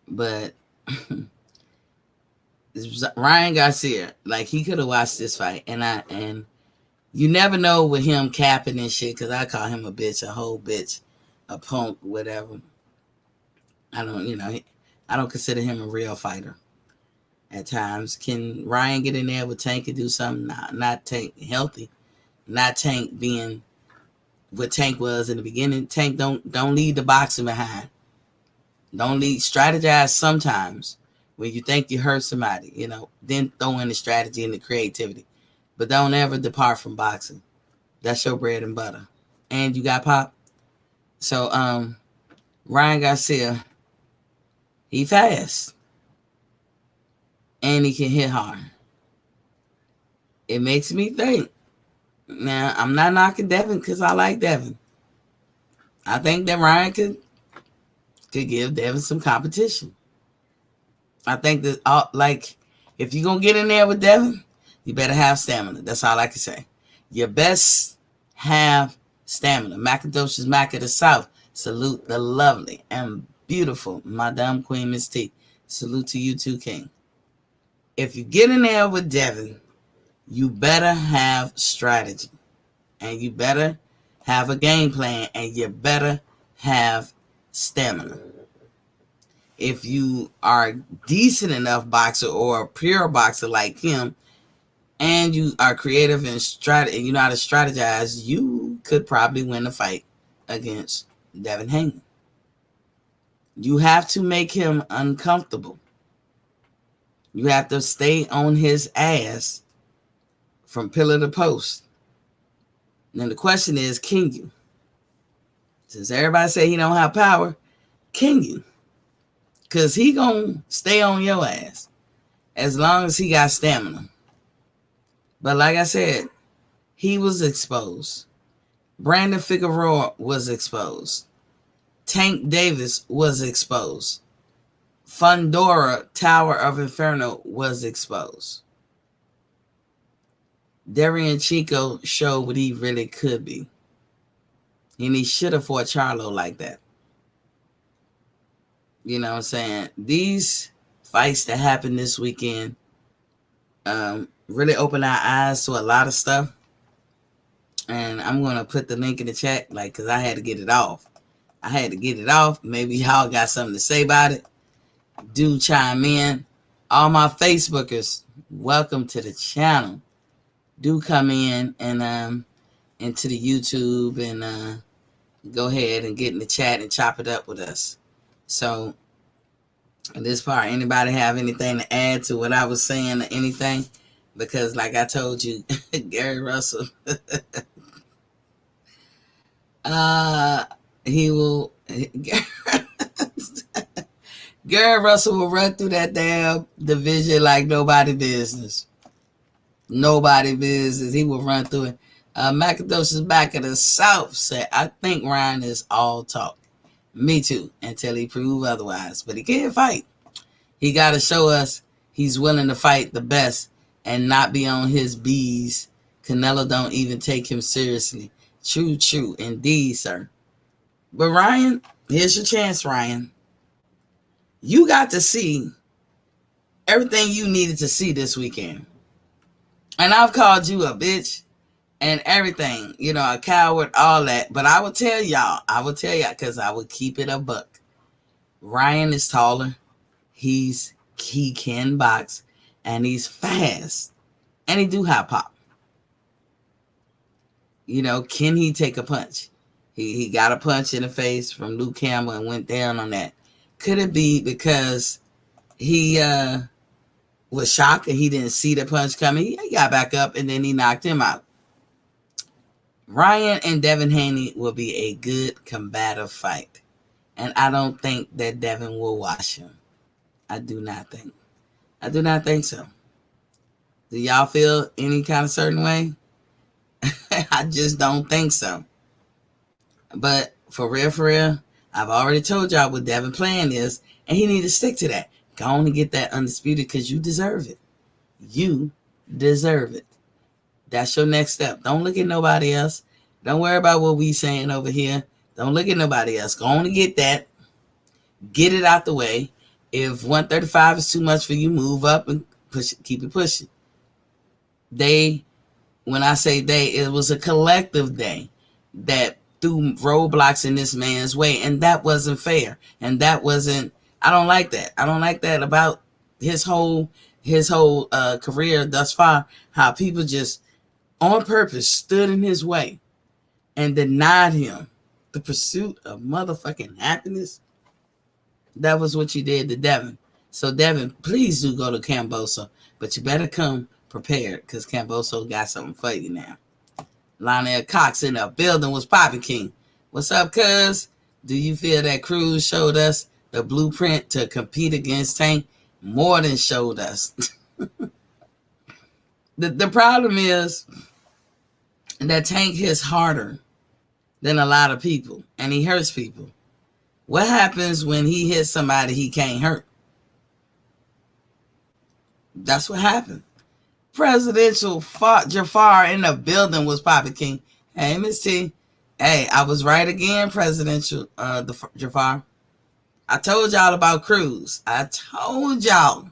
but Ryan Garcia, like, he could have watched this fight, and you never know with him capping and shit, because I call him a bitch, a whole bitch, a punk, whatever. I don't consider him a real fighter at times. Can Ryan get in there with Tank and do something? Nah, not Tank healthy. Not Tank being what Tank was in the beginning. Tank don't leave the boxing behind. Don't leave. Strategize sometimes when you think you hurt somebody, then throw in the strategy and the creativity. But don't ever depart from boxing. That's your bread and butter. And you got pop. So Ryan Garcia, he fast. And he can hit hard. It makes me think. Now, I'm not knocking Devin because I like Devin. I think that Ryan could give Devin some competition. I think that, if you're going to get in there with Devin, you better have stamina. That's all I can say. You best have stamina. Macadocious Mac of the South. Salute the lovely and beautiful Madame Queen Miss T. Salute to you too, King. If you get in there with Devin, you better have strategy. And you better have a game plan. And you better have stamina. If you are a decent enough boxer or a pure boxer like him, and you are creative and you know how to strategize, you could probably win the fight against Devin Haney. You have to make him uncomfortable. You have to stay on his ass from pillar to post. Then the question is, can you? Since everybody say he don't have power, can you? Because he gonna stay on your ass as long as he got stamina. But like I said, he was exposed. Brandon Figueroa was exposed. Tank Davis was exposed. Fundora, Tower of Inferno, was exposed. Darian Chico showed what he really could be. And he should have fought Charlo like that. You know what I'm saying? These fights that happened this weekend really opened our eyes to a lot of stuff. And I'm going to put the link in the chat, because I had to get it off. Maybe y'all got something to say about it. Do chime in. All my Facebookers, welcome to the channel. Do come in and into the YouTube and go ahead and get in the chat and chop it up with us. So, at this part, anybody have anything to add to what I was saying or anything? Because, like I told you, Gary Russell, he will. Gary Russell will run through that damn division like nobody business. Nobody business. He will run through it. Macadocious Back of the South said, I think Ryan is all talk. Me too, until he prove otherwise. But he can't fight. He got to show us he's willing to fight the best and not be on his B's. Canelo don't even take him seriously. True. Indeed, sir. But Ryan, here's your chance, Ryan. You got to see everything you needed to see this weekend. And I've called you a bitch and everything, a coward, all that. But I will tell y'all, because I will keep it a buck. Ryan is taller. He can box. And he's fast. And he do have pop. Can he take a punch? He got a punch in the face from Luke Campbell and went down on that. Could it be because he was shocked and he didn't see the punch coming? He got back up and then he knocked him out. Ryan and Devin Haney will be a good combative fight. And I don't think that Devin will wash him. I do not think so. Do y'all feel any kind of certain way? I just don't think so. But for real, I've already told y'all what Devin plan is, and he need to stick to that. Go on and get that undisputed because you deserve it. You deserve it. That's your next step. Don't look at nobody else. Don't worry about what we saying over here. Don't look at nobody else. Go on and get that. Get it out the way. If 135 is too much for you, move up and push it. Keep it pushing. When I say they, it was a collective they that threw roadblocks in this man's way, and that wasn't fair. And I don't like that. I don't like that about his whole career thus far, how people just on purpose stood in his way and denied him the pursuit of motherfucking happiness. That was what you did to Devin. So Devin, please do go to Kambosos, but you better come prepared because Kambosos got something for you now. Lionel Cox in the building was popping king. What's up, cuz? Do you feel that Cruz showed us the blueprint to compete against Tank? More than showed us. The problem is that Tank hits harder than a lot of people, and he hurts people. What happens when he hits somebody he can't hurt? That's what happened. Presidential Jafar in the building was Poppy King. Hey, Miss T. Hey, I was right again, Presidential Jafar. I told y'all about Cruz. I told y'all.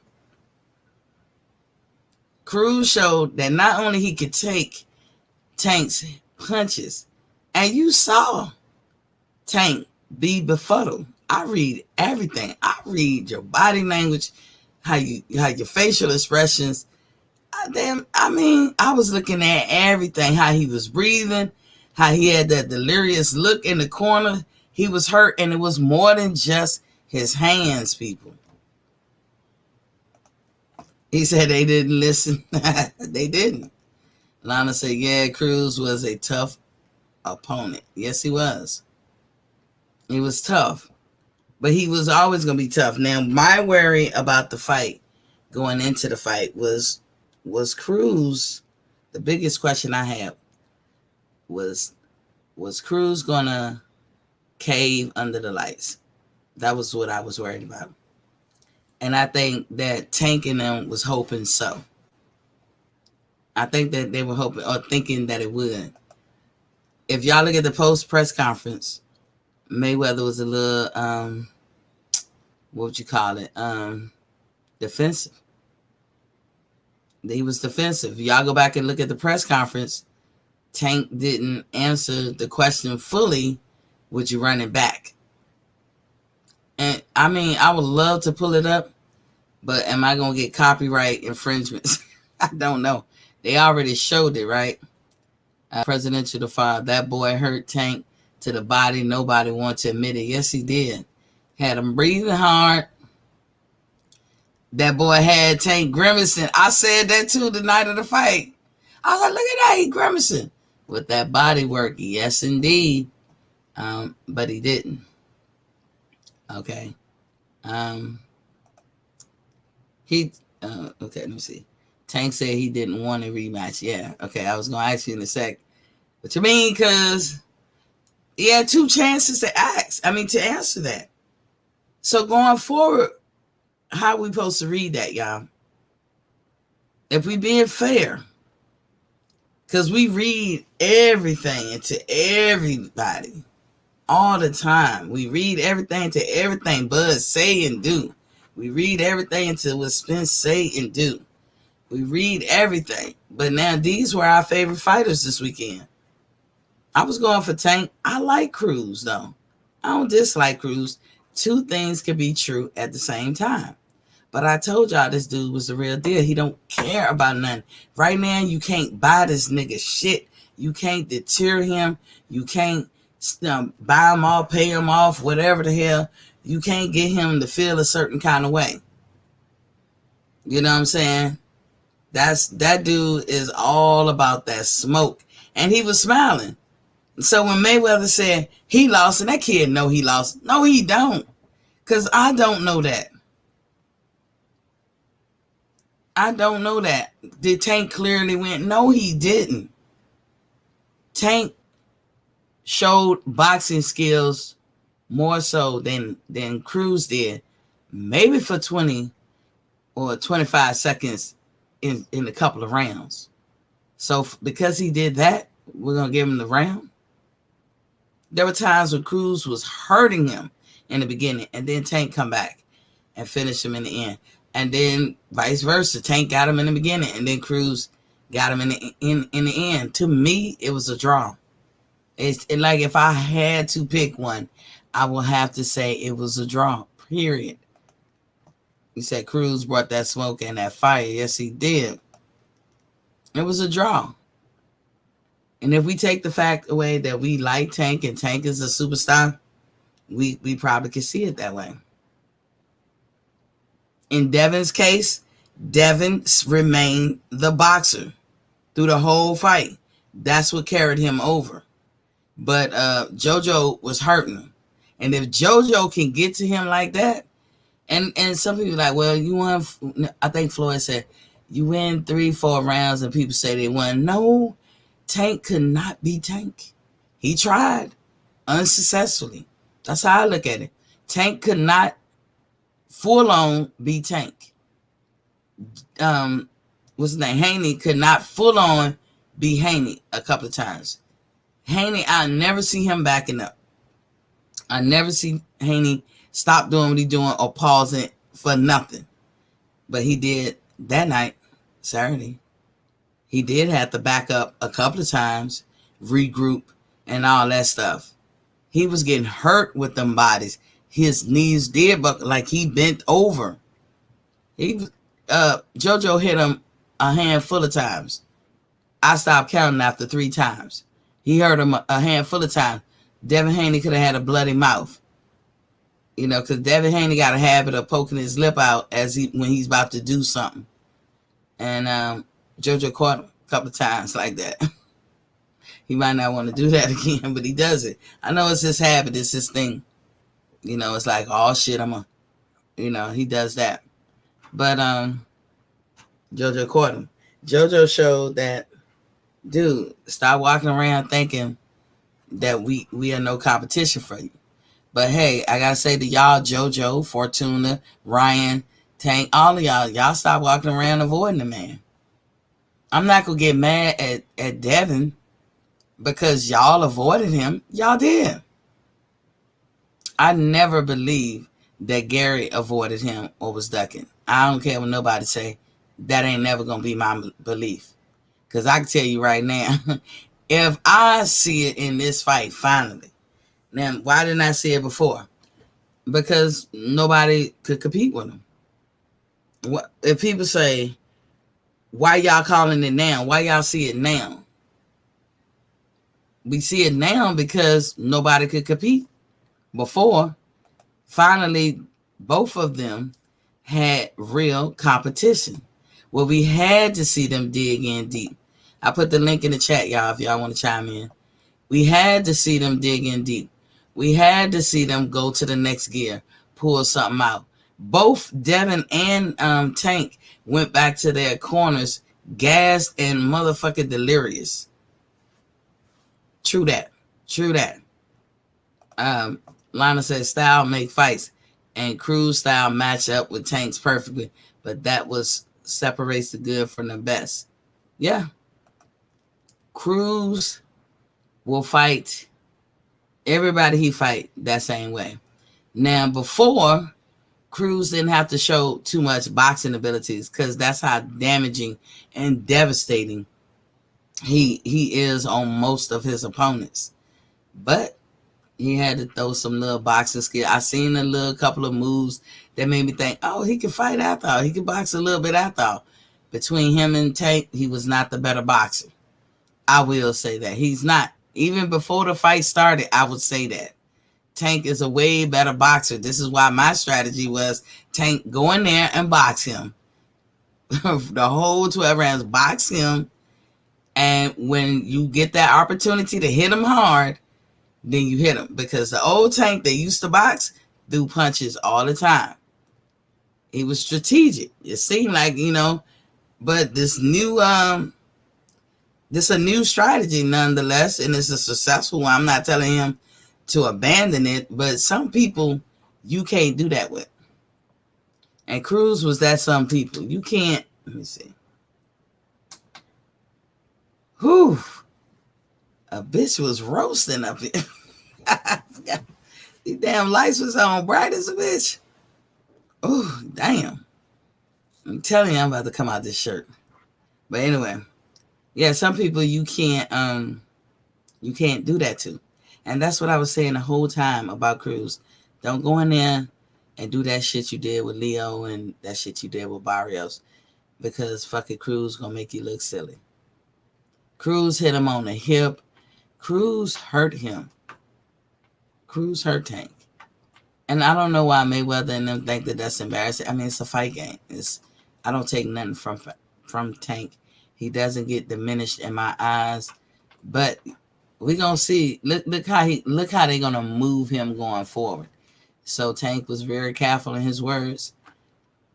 Cruz showed that not only he could take Tank's punches, and you saw Tank be befuddled. I read everything. I read your body language, how your facial expressions. I was looking at everything, how he was breathing, how he had that delirious look in the corner. He was hurt, and it was more than just his hands, people. He said they didn't listen. They didn't. Lana said, yeah, Cruz was a tough opponent. Yes, he was. He was tough. But he was always going to be tough. Now, my worry about the fight, going into the fight, was Cruz. The biggest question I had was Cruz going to cave under the lights? That was what I was worried about. And I think that Tank and them was hoping so. I think that they were hoping or thinking that it would. If y'all look at the post-press conference, Mayweather was a little, what would you call it? Defensive. He was defensive. Y'all go back and look at the press conference. Tank didn't answer the question fully. Would you run it back? And I would love to pull it up, but am I going to get copyright infringements? I don't know. They already showed it, right? Presidential Defy, that boy hurt Tank to the body. Nobody wanted to admit it. Yes, he did. Had him breathing hard. That boy had Tank grimacing. I said that too the night of the fight. I was like, look at that, he grimacing. With that body work, yes, indeed. But he didn't. Okay. Okay, let me see. Tank said he didn't want a rematch. Yeah, okay, I was going to ask you in a sec. What you mean? Because he had 2 chances to answer that. So going forward, how we supposed to read that, y'all? If we being fair, because we read everything into everybody all the time. We read everything to everything Bud say and do. We read everything into what Spence say and do. We read everything. But now these were our favorite fighters this weekend. I was going for Tank. I like Cruz, though. I don't dislike Cruz. 2 things can be true at the same time. But I told y'all this dude was the real deal. He don't care about nothing. Right now, you can't buy this nigga shit. You can't deter him. You can't buy him off, pay him off, whatever the hell. You can't get him to feel a certain kind of way. You know what I'm saying? That dude is all about that smoke. And he was smiling. So when Mayweather said he lost, and that kid know he lost. No, he don't. Because I don't know that. I don't know that. Did Tank clearly win? No, he didn't. Tank showed boxing skills more so than Cruz did. Maybe for 20 or 25 seconds in a couple of rounds. So because he did that, we're going to give him the round. There were times when Cruz was hurting him in the beginning, and then Tank come back and finish him in the end. And then vice versa. Tank got him in the beginning, and then Cruz got him in the end. To me, it was a draw. It's like if I had to pick one, I will have to say it was a draw, period. You said Cruz brought that smoke and that fire. Yes, he did. It was a draw. And if we take the fact away that we like Tank and Tank is a superstar, we probably could see it that way. In Devin's case, Devin remained the boxer through the whole fight. That's what carried him over. But JoJo was hurting him. And if JoJo can get to him like that, and some people are like, well, you won, I think Floyd said, you win 3-4 rounds and people say they won. No, Tank could not be Tank. He tried unsuccessfully. That's how I look at it. Tank could not full on be Tank. What's his name? Haney could not full on be Haney a couple of times. Haney, I never see him backing up. I never see Haney stop doing what he's doing or pausing for nothing. But he did that night, Saturday. He did have to back up a couple of times, regroup, and all that stuff. He was getting hurt with them bodies. His knees did buckle, like he bent over. JoJo hit him a handful of times. I stopped counting after 3 times. He hurt him a handful of times. Devin Haney could have had a bloody mouth. You know, because Devin Haney got a habit of poking his lip out when he's about to do something. And JoJo caught him a couple of times like that. He might not want to do that again, but he does it. I know it's his habit. It's his thing. You know, it's like, oh, shit, he does that. But JoJo caught him. JoJo showed that, dude, stop walking around thinking that we are no competition for you. But hey, I gotta say to y'all, JoJo, Fortuna, Ryan, Tank, all of y'all stop walking around avoiding the man. I'm not gonna get mad at Devin because y'all avoided him. Y'all did. I never believed that Gary avoided him or was ducking. I don't care what nobody say. That ain't never gonna be my belief. Because I can tell you right now, if I see it in this fight finally, now why didn't I see it before? Because nobody could compete with him. If people say, why y'all calling it now? Why y'all see it now? We see it now because nobody could compete. Before, finally, both of them had real competition. Well, we had to see them dig in deep. I put the link in the chat, y'all, if y'all want to chime in. We had to see them dig in deep. We had to see them go to the next gear, pull something out. Both Devin and Tank went back to their corners, gassed and motherfucking delirious. True that. Lana says style make fights, and Cruz style match up with Tank's perfectly, but that separates the good from the best. Yeah. Cruz will fight everybody he fight that same way. Now, before, Cruz didn't have to show too much boxing abilities because that's how damaging and devastating he is on most of his opponents. But he had to throw some little boxing skill. I seen a couple of moves that made me think, oh, he can fight after all. He can box a little bit after all. Between him and Tank, he was not the better boxer. I will say that. He's not. Even before the fight started, I would say that. Tank is a way better boxer. This is why my strategy was Tank go in there and box him. The whole 12 rounds, box him. And when you get that opportunity to hit him hard, then you hit him. Because the old Tank that used to box threw punches all the time. He was strategic. It seemed like, but this new this a new strategy nonetheless, and it's a successful one. I'm not telling him to abandon it, but some people you can't do that with. And Cruz was that some people. You can't, let me see. Whew. A bitch was roasting up here. These damn lights was on bright as a bitch. Oh, damn. I'm telling you, I'm about to come out this shirt. But anyway, yeah, some people you can't do that to. And that's what I was saying the whole time about Cruz. Don't go in there and do that shit you did with Leo and that shit you did with Barrios, because fucking Cruz gonna make you look silly. Cruz hit him on the hip. Cruz hurt him. Cruz hurt Tank. And I don't know why Mayweather and them think that that's embarrassing. I mean, it's a fight game. I don't take nothing from Tank. He doesn't get diminished in my eyes. But we're gonna see. Look how they're gonna move him going forward. So Tank was very careful in his words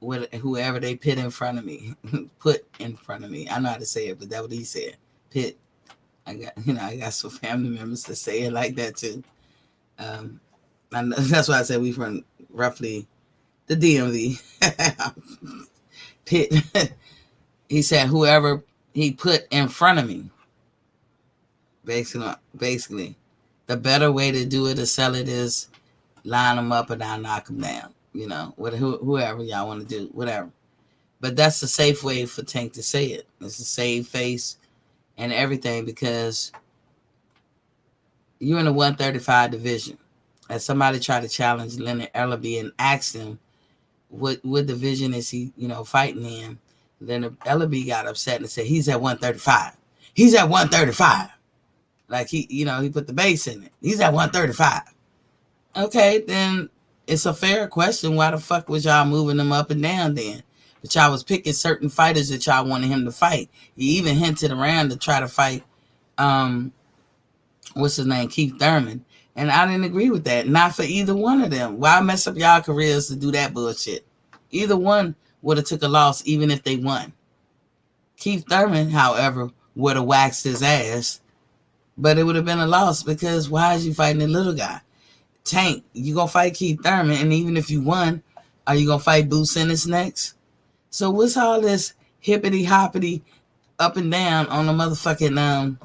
with whoever they put in front of me. I know how to say it, but that's what he said. Pit. I got some family members to say it like that too. And that's why I said we from roughly the DMV. Pit. He said whoever he put in front of me. Basically, the better way to do it, to sell it, is line them up and I'll knock them down. Whoever y'all want to do, whatever. But that's the safe way for Tank to say it. It's a save face and everything, because you're in the 135 division. As somebody tried to challenge Leonard Ellerbe and asked him what division is he, fighting in, Leonard Ellerbe got upset and said he's at 135. He's at 135. Like he put the base in it. He's at 135. Okay, then it's a fair question. Why the fuck was y'all moving him up and down then? But y'all was picking certain fighters that y'all wanted him to fight. He even hinted around to try to fight, what's his name, Keith Thurman. And I didn't agree with that. Not for either one of them. Why mess up y'all careers to do that bullshit? Either one would have took a loss even if they won. Keith Thurman, however, would have waxed his ass. But it would have been a loss, because why is you fighting the little guy? Tank, you gonna fight Keith Thurman, and even if you won, are you gonna fight Boots Ennis next? So what's all this hippity hoppity up and down on the motherfucking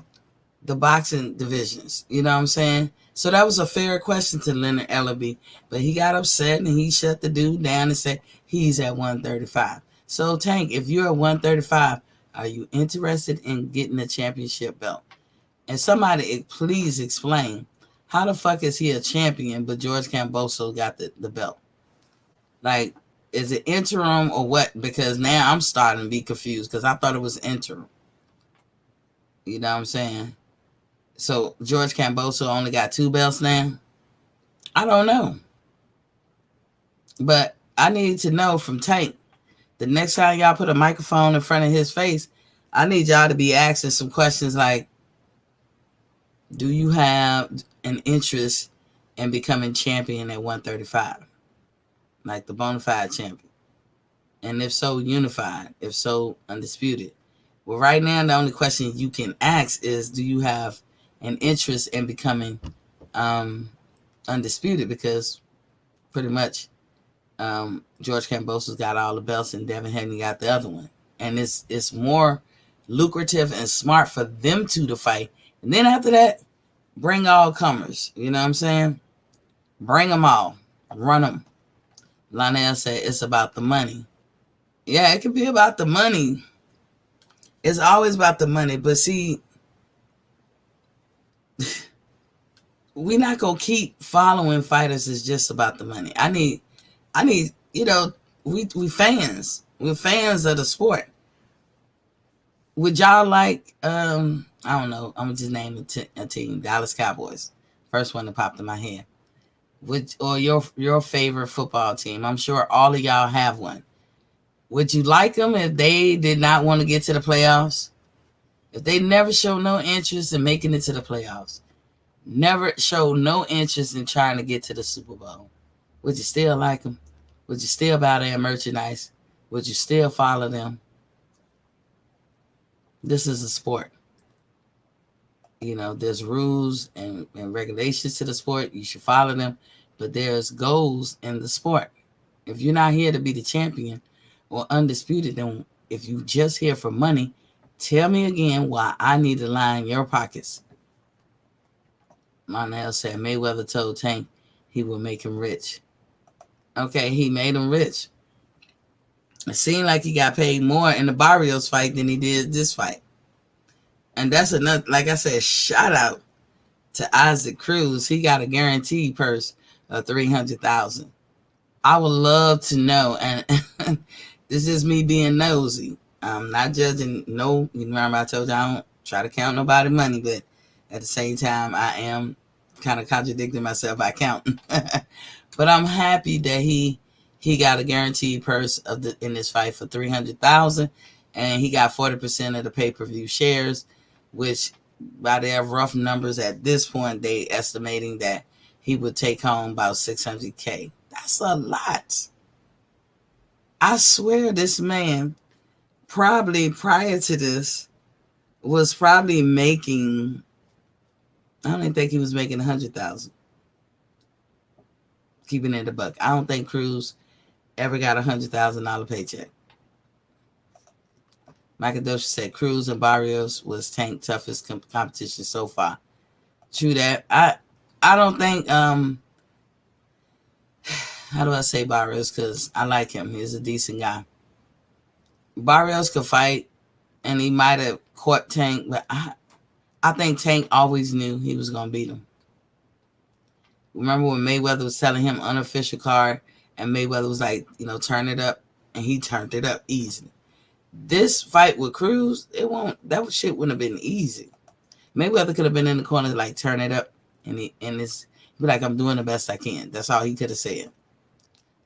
the boxing divisions? You know what I'm saying? So that was a fair question to Leonard Ellerbe, but he got upset and he shut the dude down and said he's at 135. So Tank, if you're at 135, are you interested in getting a championship belt? And somebody please explain, how the fuck is he a champion but George Kambosos got the belt? Like, is it interim or what? Because now I'm starting to be confused, because I thought it was interim. You know what I'm saying? So George Kambosos only got 2 belts now? I don't know. But I need to know from Tank, the next time y'all put a microphone in front of his face, I need y'all to be asking some questions like, do you have an interest in becoming champion at 135? Like the bona fide champion. And if so, unified. If so, undisputed. Well, right now, the only question you can ask is, do you have an interest in becoming undisputed? Because pretty much George Kambosos got all the belts and Devin Haney got the other one. And it's more lucrative and smart for them two to fight. And then after that, bring all comers. You know what I'm saying? Bring them all. Run them. Lionel said it's about the money. Yeah, it could be about the money. It's always about the money. But see, we're not going to keep following fighters. It's just about the money. I need, we fans. We're fans of the sport. Would y'all like, I don't know, I'm going to just name a team, Dallas Cowboys. First one that popped in my head. Or your favorite football team. I'm sure all of y'all have one. Would you like them if they did not want to get to the playoffs? If they never show no interest in making it to the playoffs, never show no interest in trying to get to the Super Bowl, would you still like them? Would you still buy their merchandise? Would you still follow them? This is a sport. There's rules and regulations to the sport. You should follow them. But there's goals in the sport. If you're not here to be the champion or undisputed, then if you just here for money, tell me again why I need to line your pockets. Monel said Mayweather told Tank he would make him rich. Okay, he made him rich. It seemed like he got paid more in the Barrios fight than he did this fight. And that's another, like I said, shout out to Isaac Cruz. He got a guaranteed purse of $300,000. I would love to know, and this is me being nosy. I'm not judging. No, remember I told you I don't try to count nobody's money, but at the same time, I am kind of contradicting myself by counting. But I'm happy that he got a guaranteed purse in this fight for $300,000, and he got 40% of the pay-per-view shares, which by their rough numbers at this point, they estimating that he would take home about $600K. That's a lot. I swear this man probably prior to this was probably making, I don't even think he was making $100,000. Keeping it a buck. I don't think Cruz ever got $100,000 paycheck. Michael Dosha said Cruz and Barrios was Tank's toughest competition so far. True that. I don't think, how do I say Barrios? Because I like him. He's a decent guy. Barrios could fight, and he might have caught Tank, but I think Tank always knew he was going to beat him. Remember when Mayweather was telling him unofficial card, and Mayweather was like, turn it up, and he turned it up easily. This fight with Cruz, that shit wouldn't have been easy. Mayweather could have been in the corner like, turn it up, and it's be like, I'm doing the best I can. That's all he could have said.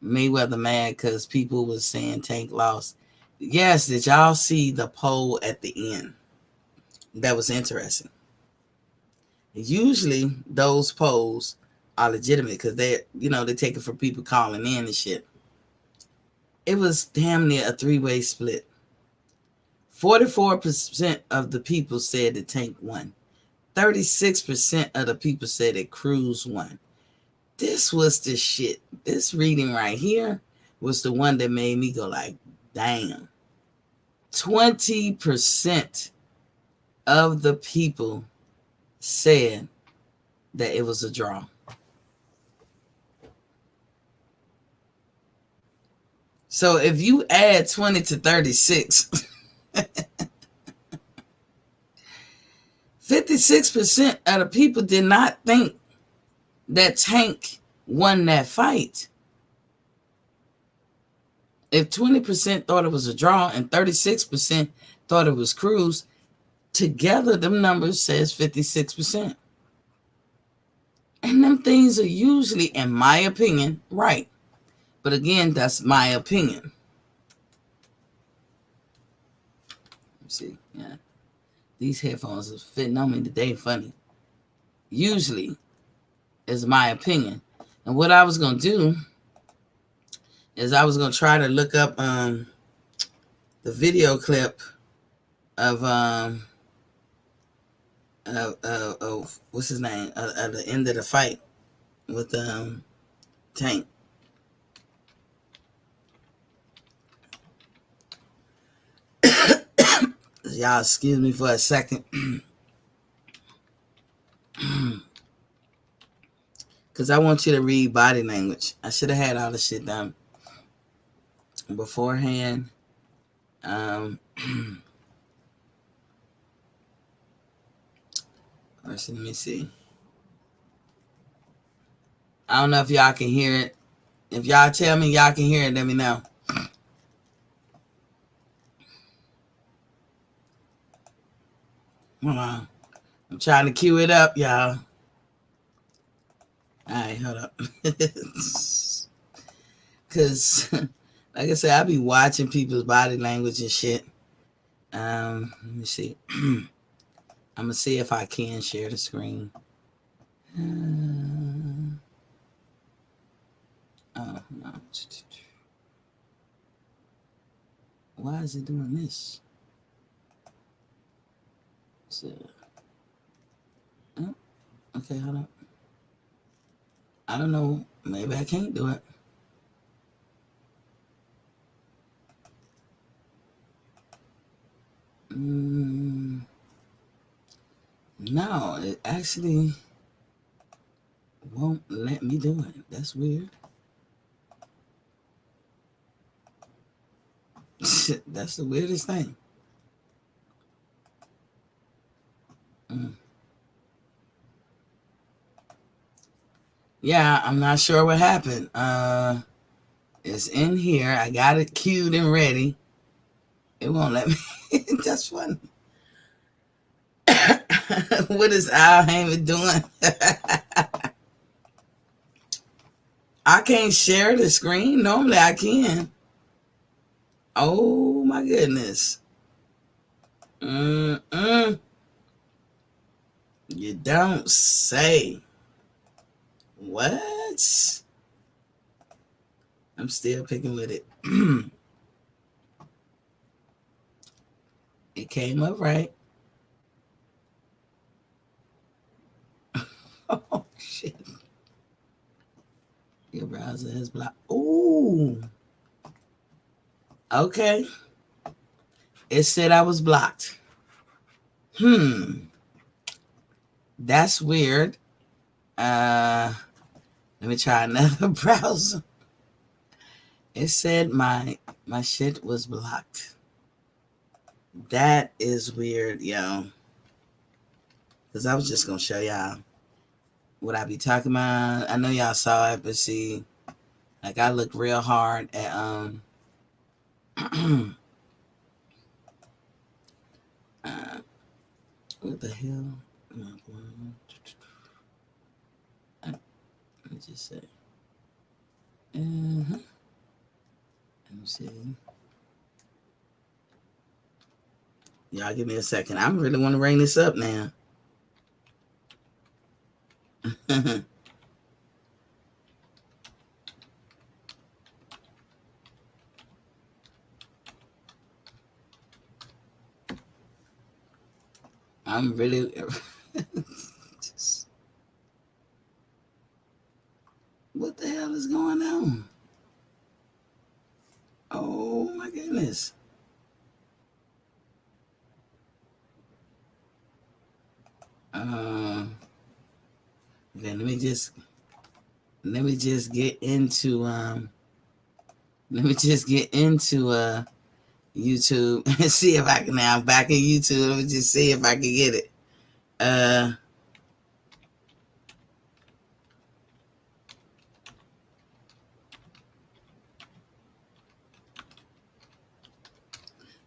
Mayweather mad because people was saying Tank lost. Yes, did y'all see the poll at the end? That was interesting. Usually those polls are legitimate because they take it from people calling in and shit. It was damn near a three-way split. 44% of the people said that Tank won. 36% of the people said that Cruz won. This was the shit. This reading right here was the one that made me go like, damn. 20% of the people said that it was a draw. So if you add 20 to 36, 56% of the people did not think that Tank won that fight. If 20% thought it was a draw and 36% thought it was Cruz, together them numbers says 56%. And them things are usually, in my opinion, right. But again, that's my opinion. Let's see, yeah. These headphones are fitting on me today, funny. Usually is my opinion. And what I was going to do is I was going to try to look up the video clip of what's his name at the end of the fight with Tank. Y'all excuse me for a second. Because I want you to read body language. I should have had all this shit done beforehand. Let me see. I don't know if y'all can hear it. If y'all tell me y'all can hear it, let me know. Hold on. I'm trying to cue it up, y'all. Alright, hold up. Cause like I said, I be watching people's body language and shit. Let me see. I'm gonna see if I can share the screen. Oh no. Why is it doing this? So, oh, okay, hold on. I don't know. Maybe I can't do it. No, it actually won't let me do it. That's weird. That's the weirdest thing. Yeah, I'm not sure what happened. It's in here. I got it queued and ready. It won't let me. That's funny. What is Al Heyman doing? I can't share the screen. Normally I can. Oh my goodness. You don't say. What? I'm still picking with it. It came up right. Oh shit. Your browser has blocked. Ooh. Okay. It said I was blocked. That's weird. Let me try another browser. It said my shit was blocked. That is weird, yo. Because I was just going to show y'all what I be talking about. I know y'all saw it, but see, like I look real hard at, what the hell? Let me just say. Let me see. Y'all give me a second. I really want to bring this up now. I'm really. What the hell is going on? Oh my goodness. Okay, let me just get into YouTube and see if I can. Now I'm back in YouTube. Let me just see if I can get it.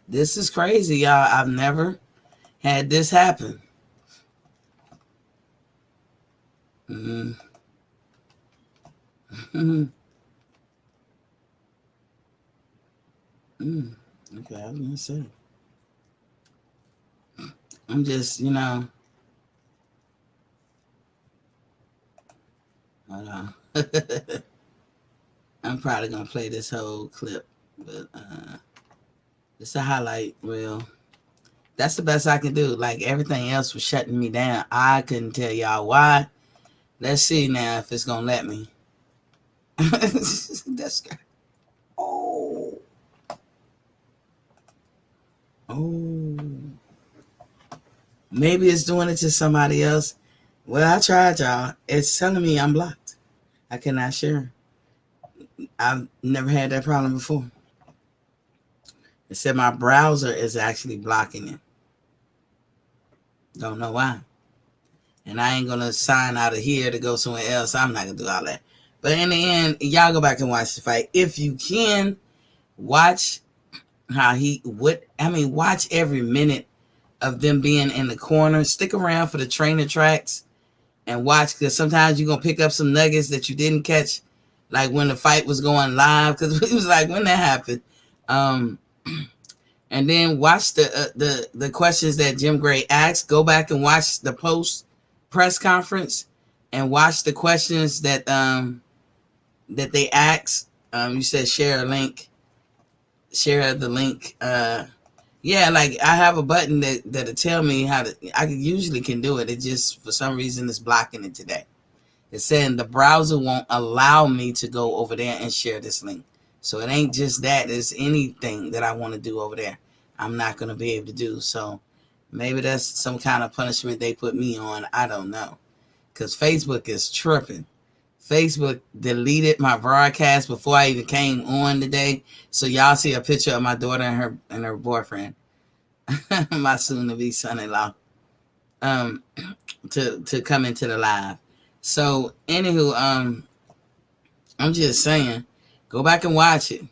This is crazy, y'all. I've never had this happen. Okay, I was gonna say. I'm just, hold on. I'm probably gonna play this whole clip, but it's a highlight reel. That's the best I can do. Like everything else was shutting me down. I couldn't tell y'all why. Let's see now if it's gonna let me. That's good. Oh. Maybe it's doing it to somebody else. Well, I tried, y'all. It's telling me I'm blocked. I cannot share. I've never had that problem before. It said my browser is actually blocking it. Don't know why. And I ain't gonna sign out of here to go somewhere else. I'm not gonna do all that. But in the end, y'all go back and watch the fight. If you can, watch how watch every minute of them being in the corner. Stick around for the trainer tracks and watch, because sometimes you're going to pick up some nuggets that you didn't catch, like when the fight was going live, because it was like when that happened. And then watch the questions that Jim Gray asked. Go back and watch the post press conference and watch the questions that that they asked. You said share a link. Share the link. Yeah, like I have a button that'll tell me how to. I usually can do it. It just for some reason it's blocking it today. It's saying the browser won't allow me to go over there and share this link. So it ain't just that. It's anything that I want to do over there, I'm not going to be able to do. So maybe that's some kind of punishment they put me on. I don't know. Because Facebook is tripping. Facebook deleted my broadcast before I even came on today. So y'all see a picture of my daughter and her boyfriend, my soon-to-be son-in-law, to come into the live. So anywho, I'm just saying, go back and watch it.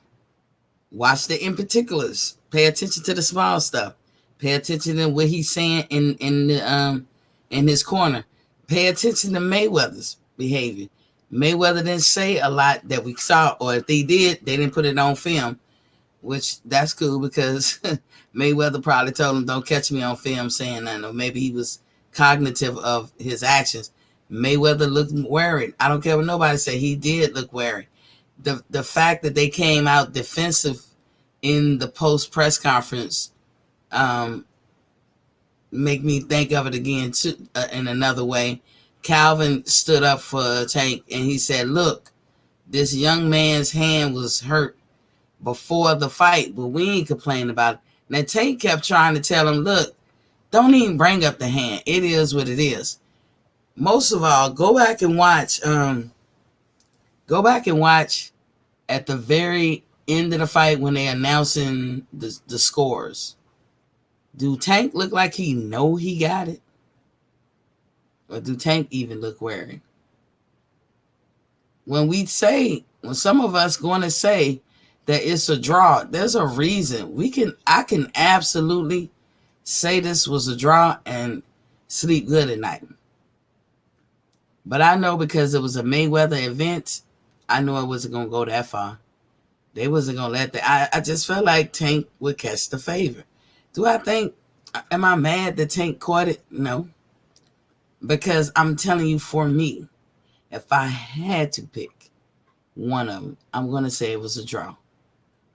Watch the in particulars. Pay attention to the small stuff. Pay attention to what he's saying in his corner. Pay attention to Mayweather's behavior. Mayweather didn't say a lot that we saw, or if they did, they didn't put it on film, which that's cool because Mayweather probably told him, don't catch me on film saying that, or maybe he was cognitive of his actions. Mayweather looked worried. I don't care what nobody say. He did look worried. The fact that they came out defensive in the post press conference make me think of it again too, in another way. Calvin stood up for Tank and he said, look, this young man's hand was hurt before the fight, but we ain't complaining about it. Now Tank kept trying to tell him, look, don't even bring up the hand. It is what it is. Most of all, go back and watch at the very end of the fight when they announcing the scores. Do Tank look like he know he got it? Or do Tank even look worried? When some of us going to say that it's a draw, there's a reason. I can absolutely say this was a draw and sleep good at night. But I know because it was a Mayweather event, I knew I wasn't going to go that far. They wasn't going to let that. I just felt like Tank would catch the favor. Am I mad that Tank caught it? No. Because I'm telling you, for me, if I had to pick one of them, I'm going to say it was a draw.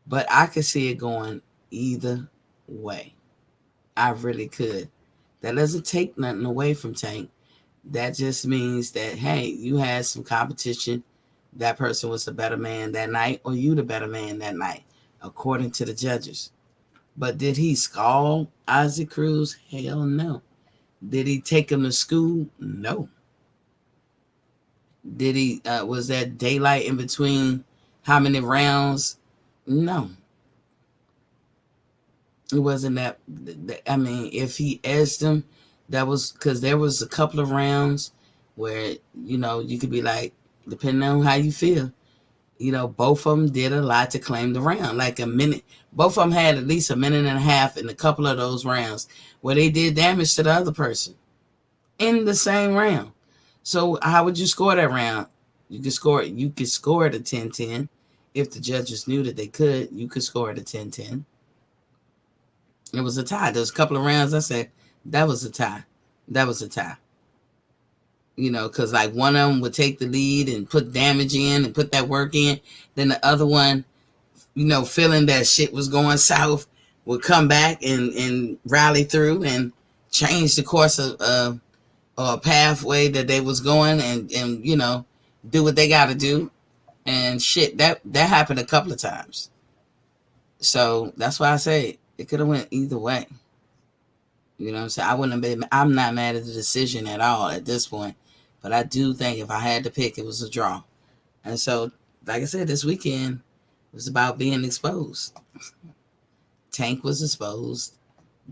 But I could see it going either way. I really could. That doesn't take nothing away from Tank. That just means that, hey, you had some competition. That person was the better man that night, or you the better man that night, according to the judges. But did he scald Isaac Cruz? Hell no. Did he take him to school? No. Did he, was that daylight in between how many rounds? No. It wasn't that. I mean, if he edged him, that was because there was a couple of rounds where, you could be like, depending on how you feel, both of them did a lot to claim the round. Like a minute. Both of them had at least a minute and a half in a couple of those rounds where they did damage to the other person in the same round. So how would you score that round? You could score it a 10-10. If the judges knew that they could, you could score it a 10-10. It was a tie. There was a couple of rounds I said, that was a tie. That was a tie. Because like one of them would take the lead and put damage in and put that work in. Then the other one, feeling that shit was going south, would come back and rally through and change the course of a pathway that they was going and do what they got to do. And shit, that happened a couple of times. So that's why I say it could have went either way. You know what I'm saying? I'm not mad at the decision at all at this point. But I do think if I had to pick, it was a draw. And so, like I said, this weekend was about being exposed. Tank was exposed.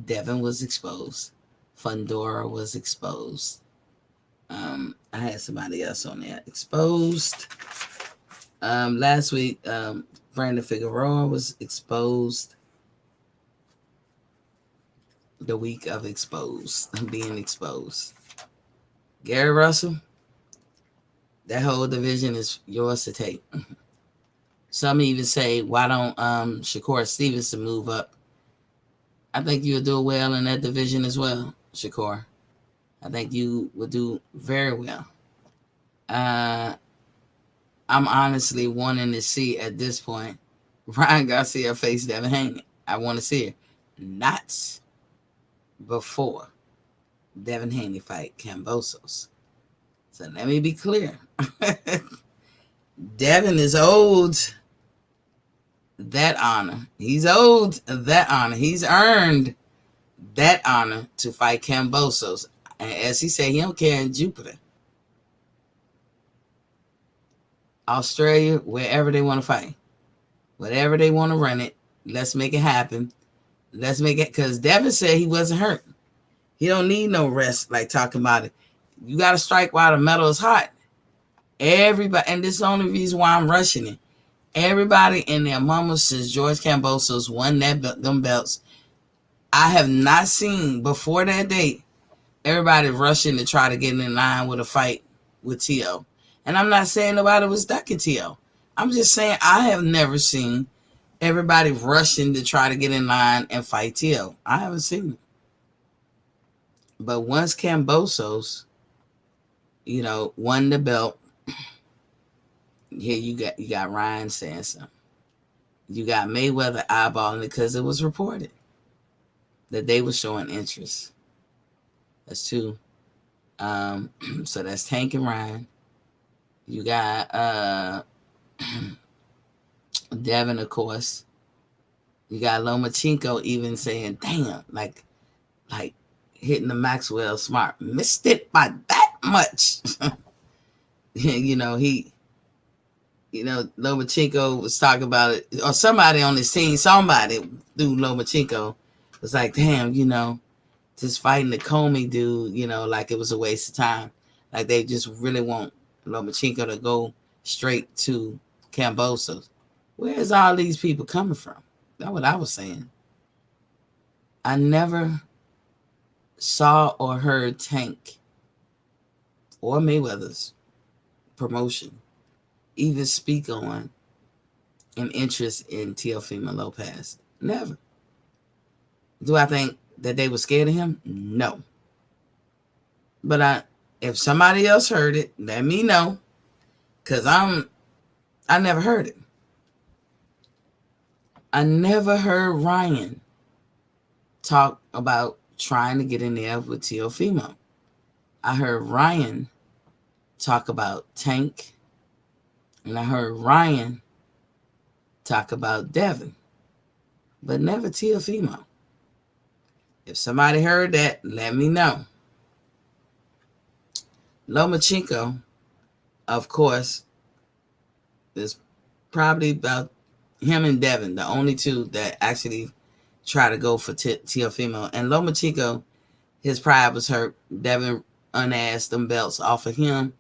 Devin was exposed. Fundora was exposed. I had somebody else on there exposed. Last week, Brandon Figueroa was exposed. the week of being exposed. Gary Russell, that whole division is yours to take. Some even say, why don't Shakur Stevenson move up? I think you'll do well in that division as well, Shakur. I think you will do very well. I'm honestly wanting to see at this point Ryan Garcia face Devin Haney. I want to see it. Not before Devin Haney fight Kambosos. So let me be clear. Devin is owed that honor. He's owed that honor. He's earned that honor to fight Kambosos. And as he said, he don't care in Jupiter, Australia, wherever they want to fight. Whatever they want to run it, let's make it happen. Let's make it, because Devin said he wasn't hurt. He don't need no rest, like talking about it. You got to strike while the metal is hot. Everybody, and this is the only reason why I'm rushing it. Everybody and their mama since George Kambosos won them belts, I have not seen before that date everybody rushing to try to get in line with a fight with T.O. And I'm not saying nobody was ducking T.O. I'm just saying I have never seen everybody rushing to try to get in line and fight T.O. I haven't seen it. But once Kambosos, won the belt, here you got Ryan saying something. You got Mayweather eyeballing it because it was reported that they were showing interest. That's two. So that's Tank and Ryan. You got Devin, of course. You got Lomachenko even saying, damn, like hitting the Maxwell Smart. Missed it by that much. Lomachenko was talking about it, or somebody on his team, somebody through Lomachenko was like, damn, just fighting the Comey dude, like it was a waste of time. Like they just really want Lomachenko to go straight to Kambosos. Where's all these people coming from? That's what I was saying. I never saw or heard Tank or Mayweather's promotion even speak on an interest in Teofimo Lopez. Never. Do I think that they were scared of him? No. But if somebody else heard it, let me know. Because I never heard it. I never heard Ryan talk about trying to get in there with Teofimo. I heard Ryan talk about Tank. And I heard Ryan talk about Devin. But never Teofimo. If somebody heard that, let me know. Lomachenko, of course, is probably about him and Devin, the only two that actually try to go for Teofimo. And Lomachenko, his pride was hurt. Devin unasked them belts off of him.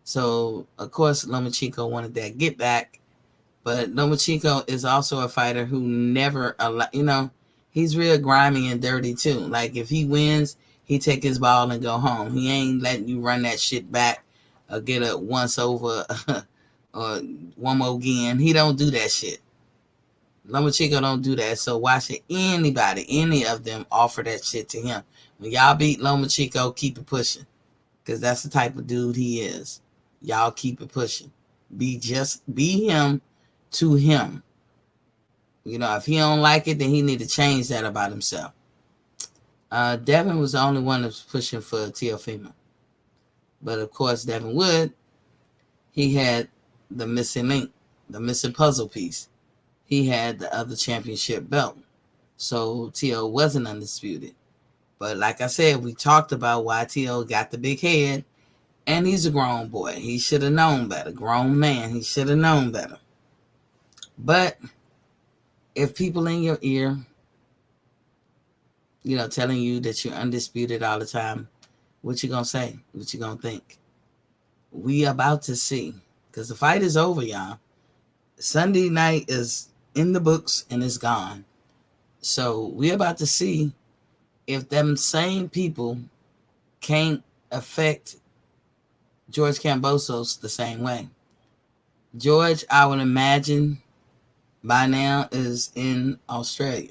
So, of course, Lomachenko wanted that get back. But Lomachenko is also a fighter who never, he's real grimy and dirty too. Like if he wins, he take his ball and go home. He ain't letting you run that shit back or get a once over or one more again. He don't do that shit. Lomachenko don't do that. So why should any of them offer that shit to him? When y'all beat Lomachenko, keep it pushing. Because that's the type of dude he is. Y'all keep it pushing. Be him to him. If he don't like it, then he need to change that about himself. Devin was the only one that was pushing for Teofimo. But of course, Devin Wood, he had the missing link, the missing puzzle piece. He had the other championship belt. So T.O. wasn't undisputed. But like I said, we talked about why T.O. got the big head. And he's a grown boy. He should have known better. Grown man. He should have known better. But if people in your ear, telling you that you're undisputed all the time, what you gonna say? What you gonna think? We about to see. Because the fight is over, y'all. Sunday night is in the books and it's gone. So we about to see if them same people can't affect George Kambosos the same way. George, I would imagine, by now is in Australia.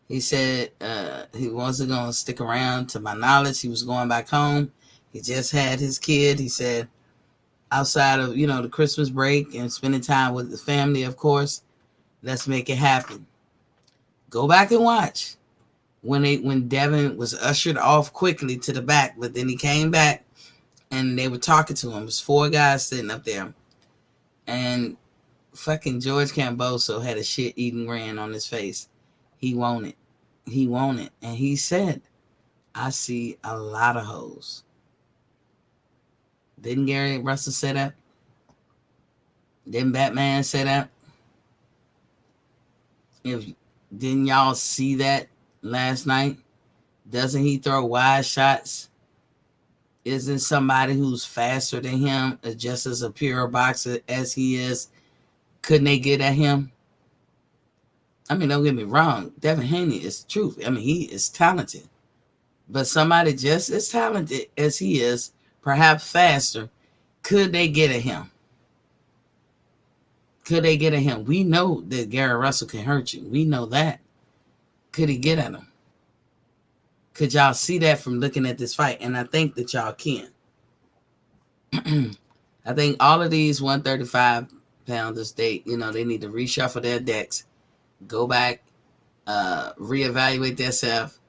He said he wasn't going to stick around. To my knowledge, he was going back home. He just had his kid. He said outside of, the Christmas break and spending time with the family, of course, let's make it happen. Go back and watch when Devin was ushered off quickly to the back, but then he came back and they were talking to him. It was 4 guys sitting up there, and fucking George Kambosos had a shit-eating grin on his face. He wanted. And he said, I see a lot of hoes. Didn't Gary Russell say that? Didn't Batman say that? Didn't y'all see that last night? Doesn't he throw wide shots? Isn't somebody who's faster than him just as a pure boxer as he is? Couldn't they get at him? I mean, don't get me wrong. Devin Haney is the truth. I mean, he is talented. But somebody just as talented as he is, perhaps faster, could they get at him? Could they get at him? We know that Gary Russell can hurt you. We know that. Could he get at him? Could y'all see that from looking at this fight? And I think that y'all can. I think all of these 135-pounders, they need to reshuffle their decks, go back, reevaluate themselves,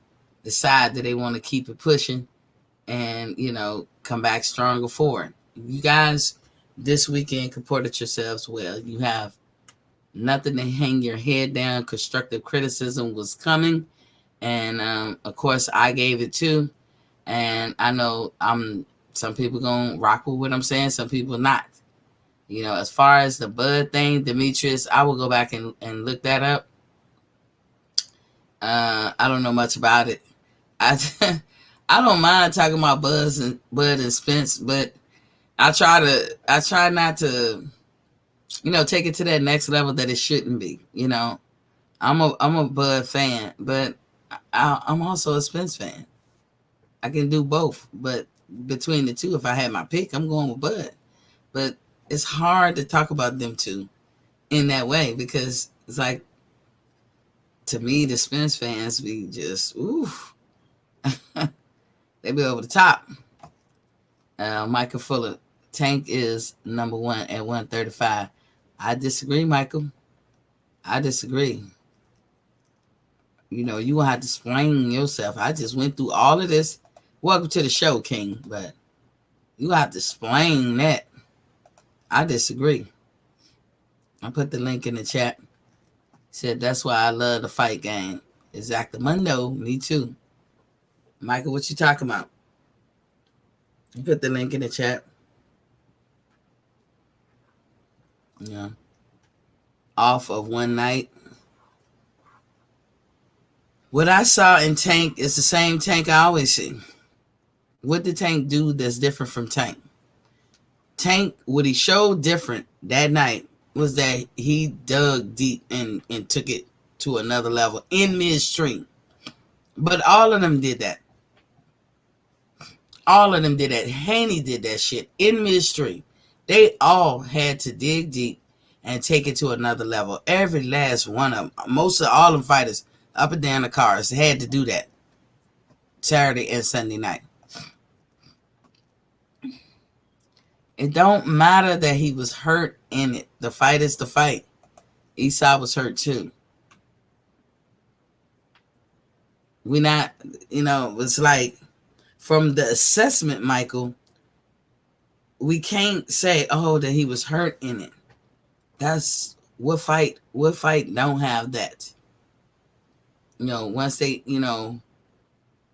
decide that they want to keep it pushing, and, come back stronger for it. You guys this weekend comported yourselves well. You have nothing to hang your head down. Constructive criticism was coming. And, of course, I gave it too. And I know some people going to rock with what I'm saying. Some people not. As far as the Bud thing, Demetrius, I will go back and look that up. I don't know much about it. I don't mind talking about Bud and Spence, but I try not to, take it to that next level that it shouldn't be. I'm a Bud fan, but I'm also a Spence fan. I can do both, but between the two, if I had my pick, I'm going with Bud. But it's hard to talk about them two in that way because it's like, to me, the Spence fans be just, oof. They be over the top. Michael Fuller, Tank is number 1 at 135. I disagree, Michael. I disagree. You will have to explain yourself. I just went through all of this. Welcome to the show, King. But you have to explain that. I disagree. I put the link in the chat. Said that's why I love the fight game. Exactamundo. Me too. Michael, what you talking about? You put the link in the chat. Yeah. Off of one night. What I saw in Tank is the same Tank I always see. What did Tank do that's different from Tank? Tank, what he showed different that night was that he dug deep and took it to another level in midstream. But all of them did that. All of them did that. Haney did that shit in midstream. They all had to dig deep and take it to another level. Every last one of them. Most of all them fighters up and down the cards had to do that Saturday and Sunday night. It don't matter that he was hurt in it. The fight is the fight. Esau was hurt too. We not, it's like from the assessment, Michael, we can't say, that he was hurt in it. That's what fight don't have that. Once they,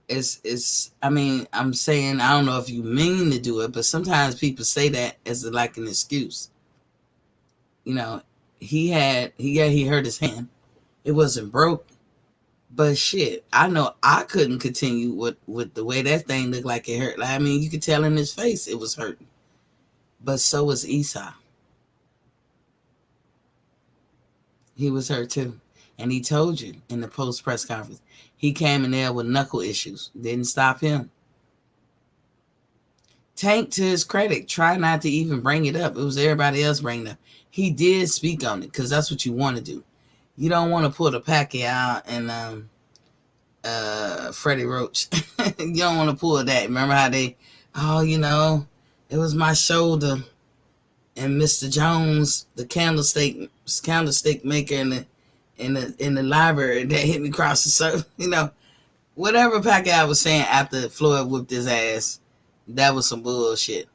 it's I'm saying, I don't know if you mean to do it, but sometimes people say that as like an excuse. He hurt his hand. It wasn't broke. But shit, I know I couldn't continue with the way that thing looked like it hurt. You could tell in his face it was hurting. But so was Esau. He was hurt too. And he told you in the post press conference, he came in there with knuckle issues. Didn't stop him. Tank, to his credit, tried not to even bring it up. It was everybody else bringing it up. He did speak on it because that's what you want to do. You don't want to pull the Pacquiao and Freddie Roach. You don't want to pull that. Remember how they, it was my shoulder, and Mr. Jones, the candlestick maker in the library that hit me across the circle. Whatever Pacquiao was saying after Floyd whooped his ass, that was some bullshit.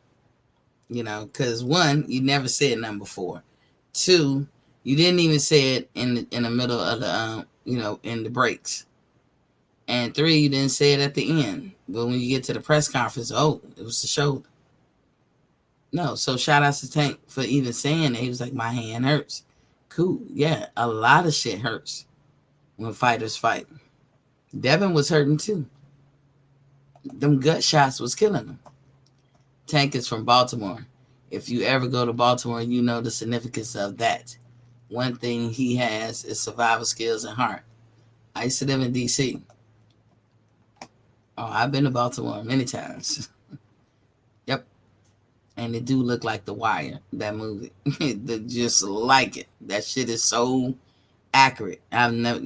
Because one, you never said nothing before. Two, you didn't even say it in the middle of the in the breaks. And three, you didn't say it at the end. But when you get to the press conference, it was the shoulder. No, so shout out to Tank for even saying it. He was like, my hand hurts. Cool. Yeah, a lot of shit hurts when fighters fight. Devin was hurting too. Them gut shots was killing him. Tank is from Baltimore. If you ever go to Baltimore, you know the significance of that. One thing he has is survival skills and heart. I used to live in D.C. I've been to Baltimore many times. Yep. And it do look like The Wire, that movie. Just like it. That shit is so accurate. I've never,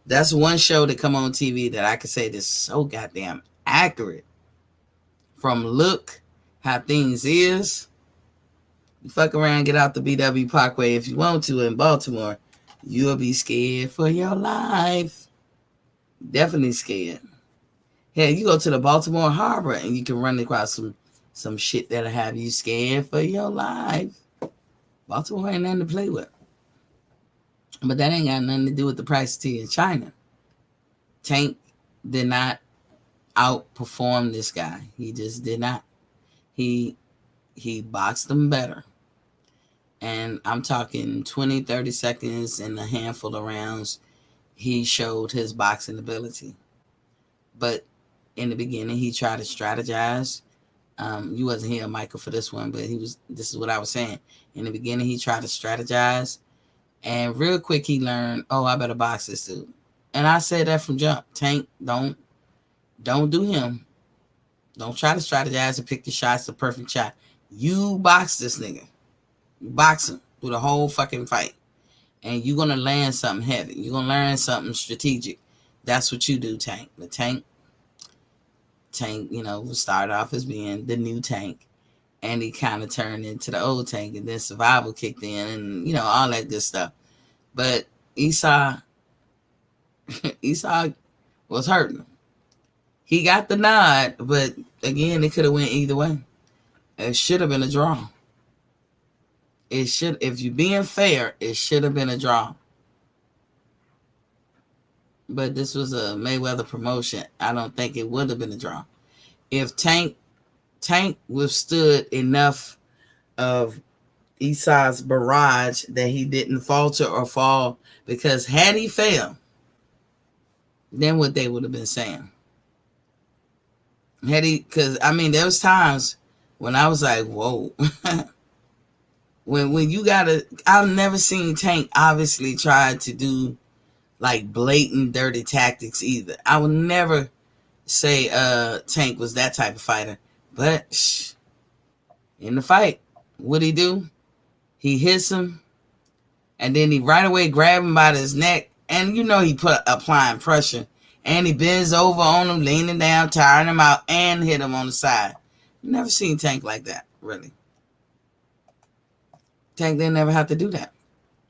that's one show that come on TV that I could say that's so goddamn accurate. From look, how things is. You fuck around, get out the BW Parkway if you want to in Baltimore, you'll be scared for your life. Definitely scared. Hell, you go to the Baltimore Harbor and you can run across some shit that'll have you scared for your life. Baltimore ain't nothing to play with. But that ain't got nothing to do with the price of tea in China. Tank did not outperform this guy. He just did not. He boxed him better. And I'm talking 20, 30 seconds and a handful of rounds. He showed his boxing ability. But in the beginning, he tried to strategize. You wasn't here, Michael, for this one, but this is what I was saying. In the beginning, he tried to strategize. And real quick, he learned, I better box this dude. And I said that from jump. Tank, don't do him. Don't try to strategize and pick the shots, the perfect shot. You box this nigga. You box him through the whole fucking fight. And you're going to land something heavy. You're going to learn something strategic. That's what you do, Tank. The Tank, started off as being the new Tank. And he kind of turned into the old Tank. And then survival kicked in and, all that good stuff. But Esau was hurting. He got the nod, but again, it could have went either way. It should have been a draw. If you're being fair, it should have been a draw. But this was a Mayweather promotion. I don't think it would have been a draw. If Tank withstood enough of Esau's barrage that he didn't falter or fall, because had he failed, then what they would have been saying. Because there was times when I was like, whoa. when you I've never seen Tank obviously try to do like blatant dirty tactics either. I would never say Tank was that type of fighter. But in the fight, what'd he do? He hits him, and then he right away grabbed him by his neck, and he applying pressure. And he bends over on him, leaning down, tiring him out, and hit him on the side. Never seen Tank like that, really. Tank didn't ever have to do that,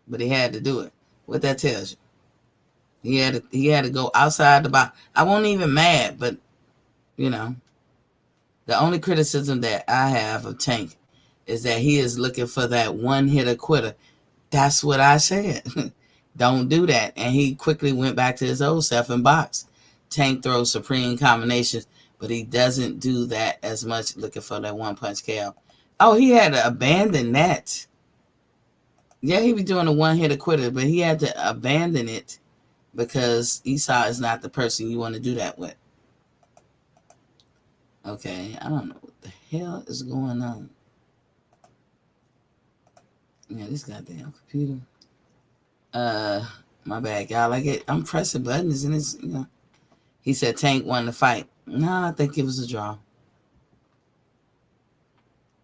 but he had to do it. What that tells you. He had to go outside the box. I wasn't even mad, but, the only criticism that I have of Tank is that he is looking for that one-hitter quitter. That's what I said. Don't do that. And he quickly went back to his old self and boxed. Tank throws supreme combinations, but he doesn't do that as much looking for that one-punch KO. He had to abandon that. Yeah, he be doing a one-hitter quitter, but he had to abandon it because Esau is not the person you want to do that with. Okay, I don't know what the hell is going on. Yeah, this goddamn computer. My bad, y'all. I'm pressing buttons and it's, He said Tank won the fight. No, I think it was a draw.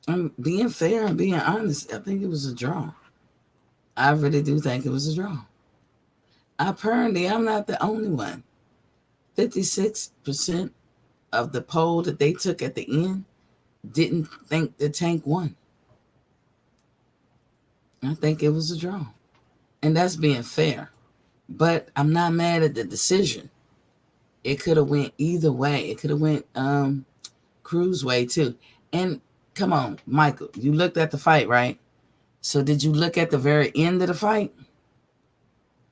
I'm being fair and being honest. I think it was a draw. I really do think it was a draw. Apparently, I'm not the only one. 56% of the poll that they took at the end didn't think the Tank won. I think it was a draw. And that's being fair. But I'm not mad at the decision. It could have went either way. It could have went Cruz way too. And come on, Michael, you looked at the fight, right? So did you look at the very end of the fight?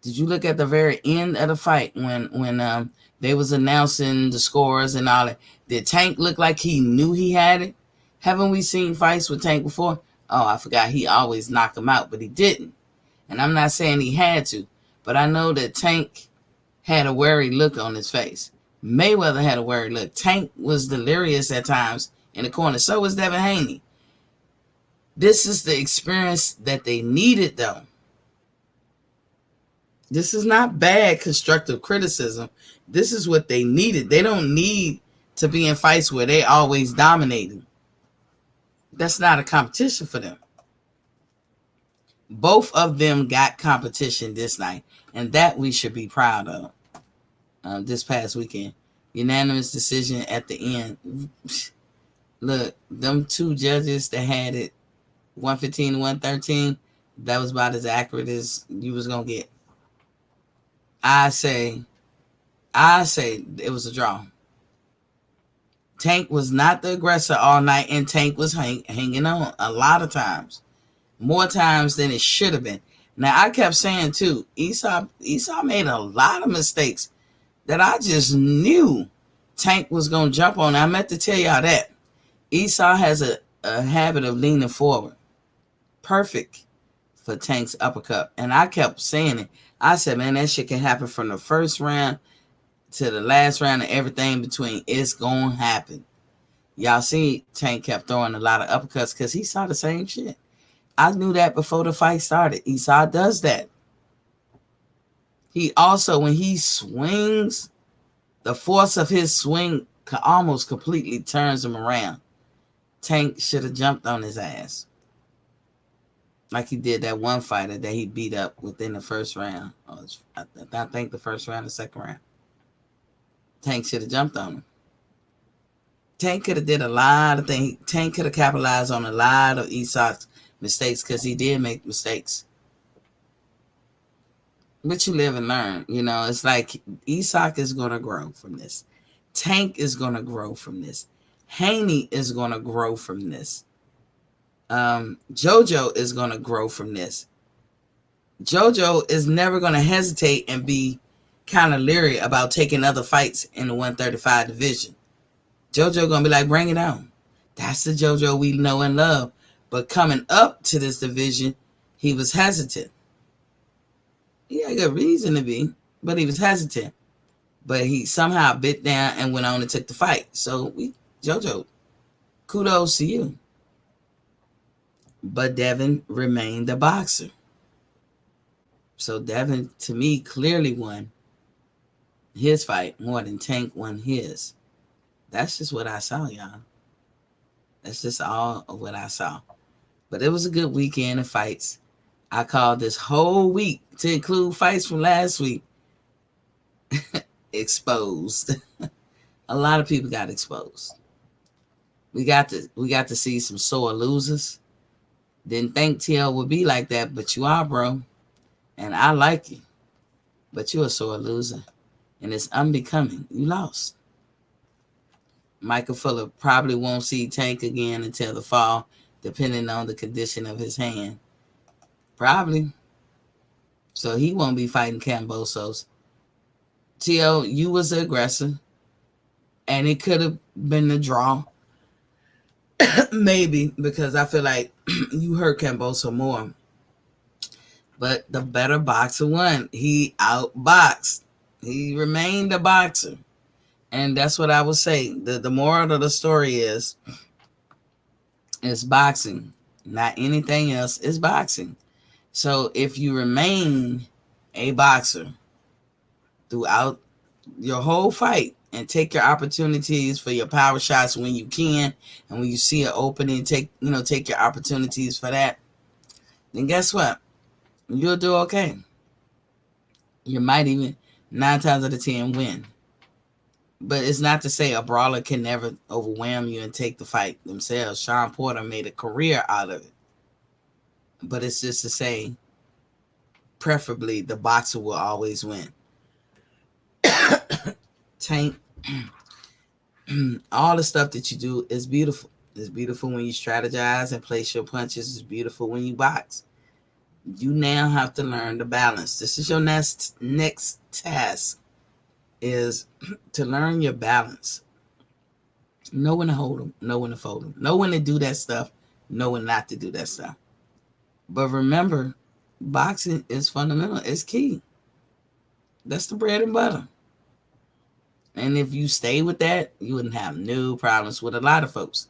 Did you look at the very end of the fight when they was announcing the scores and all that? Did Tank look like he knew he had it? Haven't we seen fights with Tank before? Oh, I forgot. He always knocked him out, but he didn't. And I'm not saying he had to, but I know that Tank had a worried look on his face. Mayweather had a worried look. Tank was delirious at times in the corner. So was Devin Haney. This is the experience that they needed, though. This is not bad constructive criticism. This is what they needed. They don't need to be in fights where they always dominating. That's not a competition for them. Both of them got competition this night, and that we should be proud of. This past weekend, unanimous decision at the end. Look, them two judges that had it 115 to 113, that was about as accurate as you was gonna get. I say it was a draw. Tank was not the aggressor all night, and Tank was hanging on a lot of times. More times than it should have been. Now, I kept saying, too, Esau made a lot of mistakes that I just knew Tank was going to jump on. I meant to tell y'all that. Esau has a habit of leaning forward. Perfect for Tank's uppercut. And I kept saying it. I said, man, that shit can happen from the first round to the last round and everything between. It's going to happen. Y'all see Tank kept throwing a lot of uppercuts because he saw the same shit. I knew that before the fight started. Esau does that. He also, when he swings, the force of his swing almost completely turns him around. Tank should have jumped on his ass. Like he did that one fighter that he beat up within the first round. I think the first round, the second round. Tank should have jumped on him. Tank could have did a lot of things. Tank could have capitalized on a lot of Esau's mistakes because he did make mistakes. But you live and learn. It's like Esau is going to grow from this. Tank is going to grow from this. Haney is going to grow from this. JoJo is going to grow from this. JoJo is never going to hesitate and be kind of leery about taking other fights in the 135 division. JoJo going to be like, bring it on. That's the JoJo we know and love. But coming up to this division, he was hesitant. He had a good reason to be, but he was hesitant. But he somehow bit down and went on and took the fight. So, JoJo, kudos to you. But Devin remained a boxer. So Devin, to me, clearly won his fight more than Tank won his. That's just what I saw, y'all. That's just all of what I saw. But it was a good weekend of fights. I called this whole week, to include fights from last week, exposed. A lot of people got exposed. We got to see some sore losers. Didn't think TL would be like that, but you are, bro. And I like you. But you're a sore loser. And it's unbecoming. You lost. Michael Fuller probably won't see Tank again until the fall, depending on the condition of his hand. Probably. So he won't be fighting Kambosos. TL, you was the aggressor. And it could have been a draw. Maybe, because I feel like you hurt Kambosos more. But the better boxer won. He outboxed. He remained a boxer. And that's what I would say. The moral of the story is boxing. Not anything else. It's boxing. So if you remain a boxer throughout your whole fight and take your opportunities for your power shots when you can, and when you see an opening, take your opportunities for that, then guess what? You'll do okay. You might even 9 times out of 10 win. But it's not to say a brawler can never overwhelm you and take the fight themselves. Shawn Porter made a career out of it. But it's just to say, preferably, the boxer will always win. Tank, all the stuff that you do is beautiful. It's beautiful when you strategize and place your punches. It's beautiful when you box. You now have to learn the balance. This is your next task, is to learn your balance. Know when to hold them, know when to fold them, know when to do that stuff, know when not to do that stuff. But remember, boxing is fundamental. It's key. That's the bread and butter. And if you stay with that, you wouldn't have no problems with a lot of folks.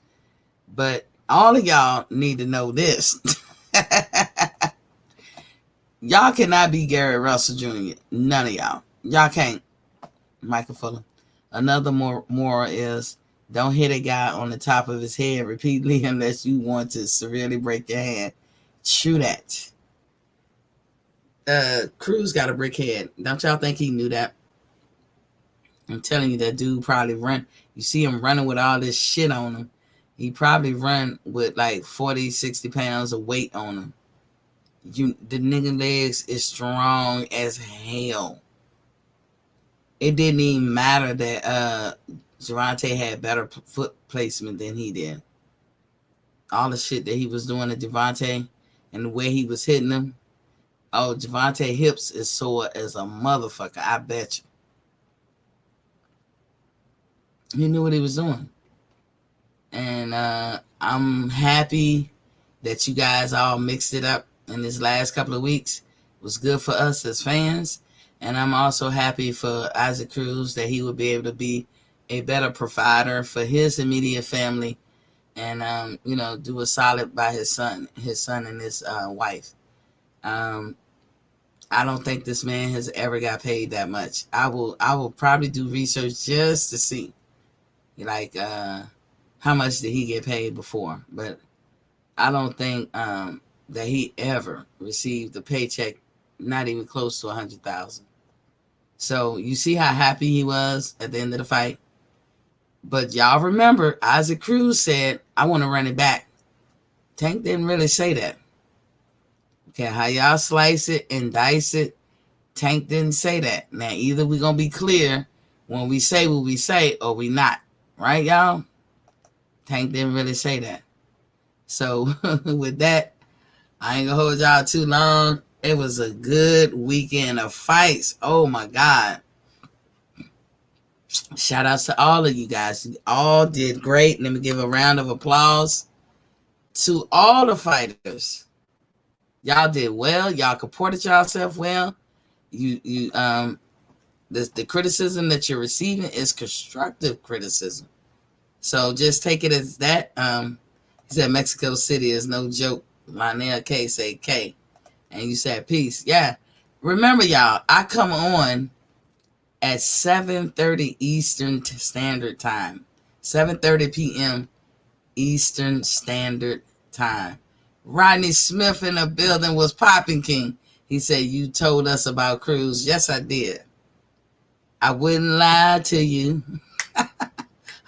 But all of y'all need to know this. Y'all cannot be Gary Russell Jr. None of y'all. Y'all can't. Michael Fuller. Another moral is, don't hit a guy on the top of his head repeatedly unless you want to severely break your hand. True that. Cruz got a brick head. Don't y'all think he knew that? I'm telling you, that dude probably run. You see him running with all this shit on him. He probably run with like 40, 60 pounds of weight on him. The nigga legs is strong as hell. It didn't even matter that Gervonta had better foot placement than he did. All the shit that he was doing to Gervonta and the way he was hitting him. Oh, Gervonta hips is sore as a motherfucker, I bet you. He knew what he was doing. And I'm happy that you guys all mixed it up in this last couple of weeks. It was good for us as fans. And I'm also happy for Isaac Cruz that he would be able to be a better provider for his immediate family and, do a solid by his son and his wife. I don't think this man has ever got paid that much. I will probably do research just to see, like, how much did he get paid before. But I don't think that he ever received a paycheck, not even close to $100,000. So you see how happy he was at the end of the fight. But y'all remember, Isaac Cruz said, I want to run it back. Tank didn't really say that. Okay, how y'all slice it and dice it, Tank didn't say that. Now, either we're going to be clear when we say what we say or we not. Right, y'all? Tank didn't really say that. So, with that, I ain't going to hold y'all too long. It was a good weekend of fights. Oh, my God. Shout outs to all of you guys. You all did great. Let me give a round of applause to all the fighters. Y'all did well. Y'all comported yourself well. The criticism that you're receiving is constructive criticism. So just take it as that. He said Mexico City is no joke. Lionel K say K. And you said peace. Yeah. Remember, y'all, I come on at 7:30 Eastern Standard Time. 7:30 p.m. Eastern Standard Time. Rodney Smith in the building was popping, King. He said, you told us about Cruz. Yes, I did. I wouldn't lie to you.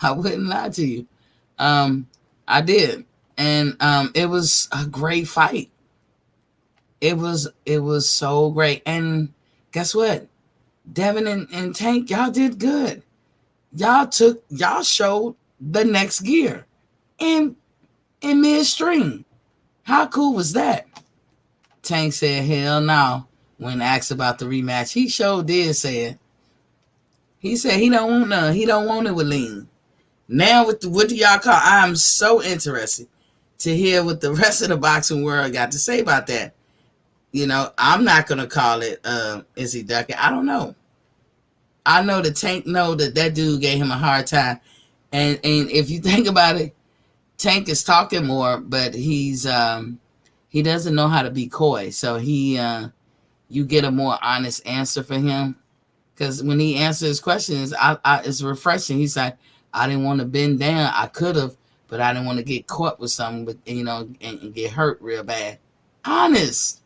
I wouldn't lie to you. I did. And it was a great fight. It was so great. And guess what? Devin and Tank, y'all did good. Y'all showed the next gear in midstream. How cool was that? Tank said, hell no, when asked about the rematch. He sure did say it. He said he don't want none. He don't want it with Lean. Now, what do y'all call? I'm so interested to hear what the rest of the boxing world got to say about that. I'm not going to call it, is he ducking? I don't know. I know that Tank know that dude gave him a hard time. And if you think about it, Tank is talking more, but he doesn't know how to be coy. So he you get a more honest answer for him. Because when he answers questions, it's refreshing. He's like, I didn't want to bend down. I could have, but I didn't want to get caught with something, but and get hurt real bad. Honest.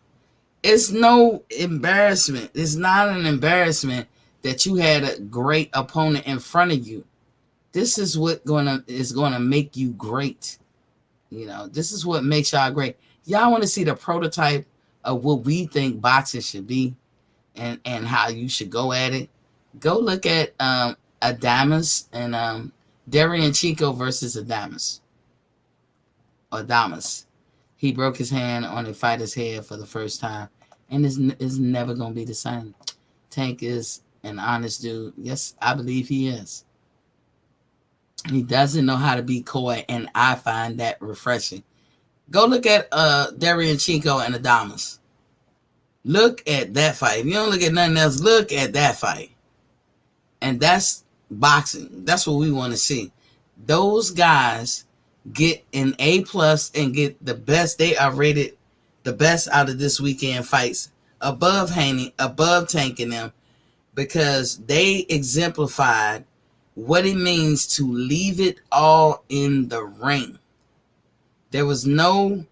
It's no embarrassment. It's not an embarrassment that you had a great opponent in front of you. This is what is gonna make you great. This is what makes y'all great. Y'all want to see the prototype of what we think boxing should be, and how you should go at it. Go look at Adames and Derevyanchenko versus Adames. He broke his hand on a fighter's head for the first time, and is never gonna be the same. Tank is an honest dude. Yes, I believe he is. He doesn't know how to be coy, and I find that refreshing. Go look at Derevyanchenko and Adames. Look at that fight. If you don't look at nothing else, look at that fight. And that's boxing. That's what we want to see. Those guys get an A+ and get the best. They are rated the best out of this weekend fights, above Tank and them, because they exemplified what it means to leave it all in the ring. There was no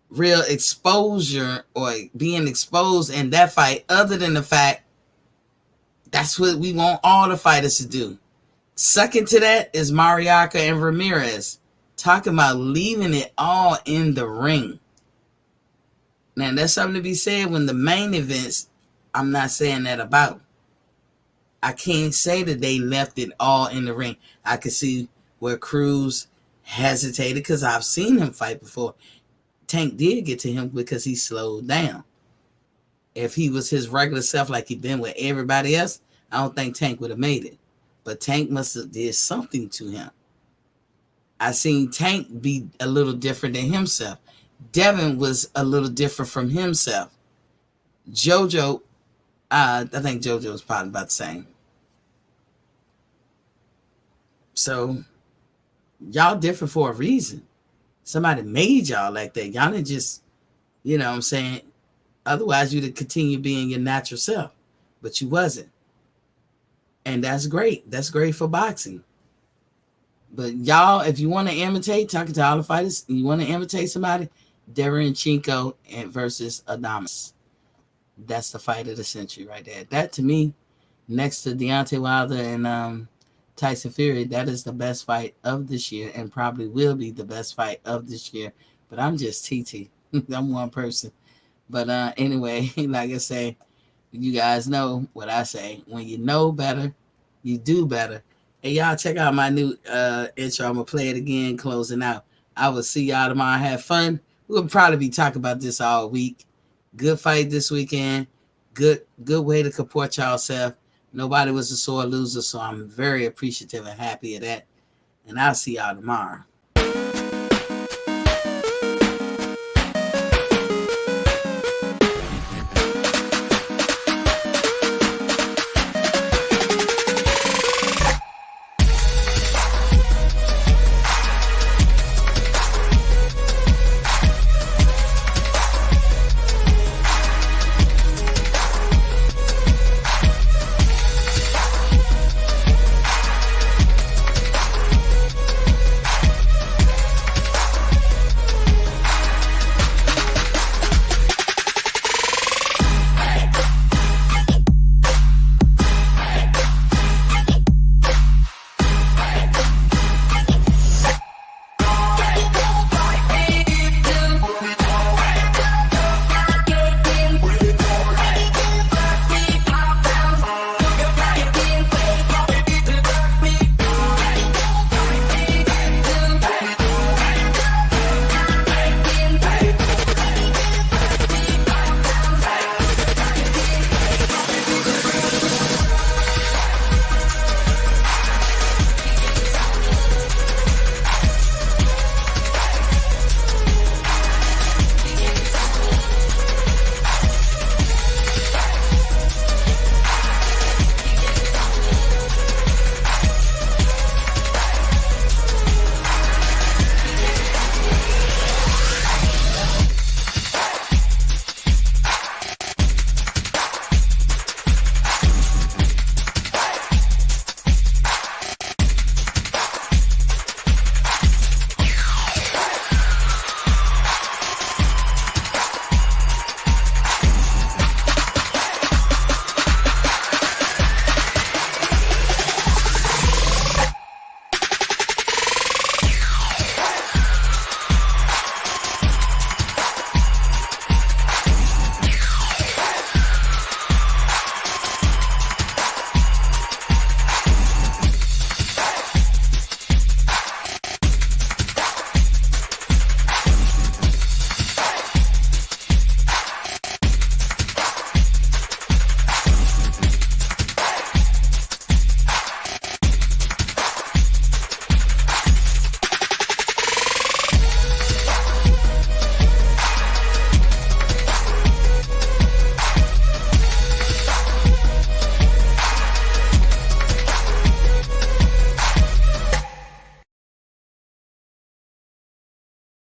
real exposure or being exposed in that fight, other than the fact that's what we want all the fighters to do. Second to that is Mariaca and Ramirez, talking about leaving it all in the ring. Now, there's something to be said when the main events, I'm not saying that about. I can't say that they left it all in the ring. I could see where Cruz hesitated, because I've seen him fight before. Tank did get to him because he slowed down. If he was his regular self like he'd been with everybody else, I don't think Tank would have made it. But Tank must have did something to him. I seen Tank be a little different than himself. Devin was a little different from himself. JoJo, I think JoJo was probably about the same. So, y'all different for a reason. Somebody made y'all like that. Y'all didn't just, you know what I'm saying? Otherwise, you'd continue being your natural self. But you wasn't. And that's great. That's great for boxing. But y'all, if you want to imitate, talking to all the fighters, and you want to imitate somebody, Derevyanchenko versus Adames. That's the fight of the century right there. That, to me, next to Deontay Wilder and Tyson Fury, that is the best fight of this year, and probably will be the best fight of this year. But I'm just TT. I'm one person. But anyway, like I say, you guys know what I say. When you know better, you do better. Hey, y'all, check out my new intro. I'm going to play it again, closing out. I will see y'all tomorrow. Have fun. We'll probably be talking about this all week. Good fight this weekend. Good way to comport yourself. Nobody was a sore loser, so I'm very appreciative and happy of that. And I'll see y'all tomorrow.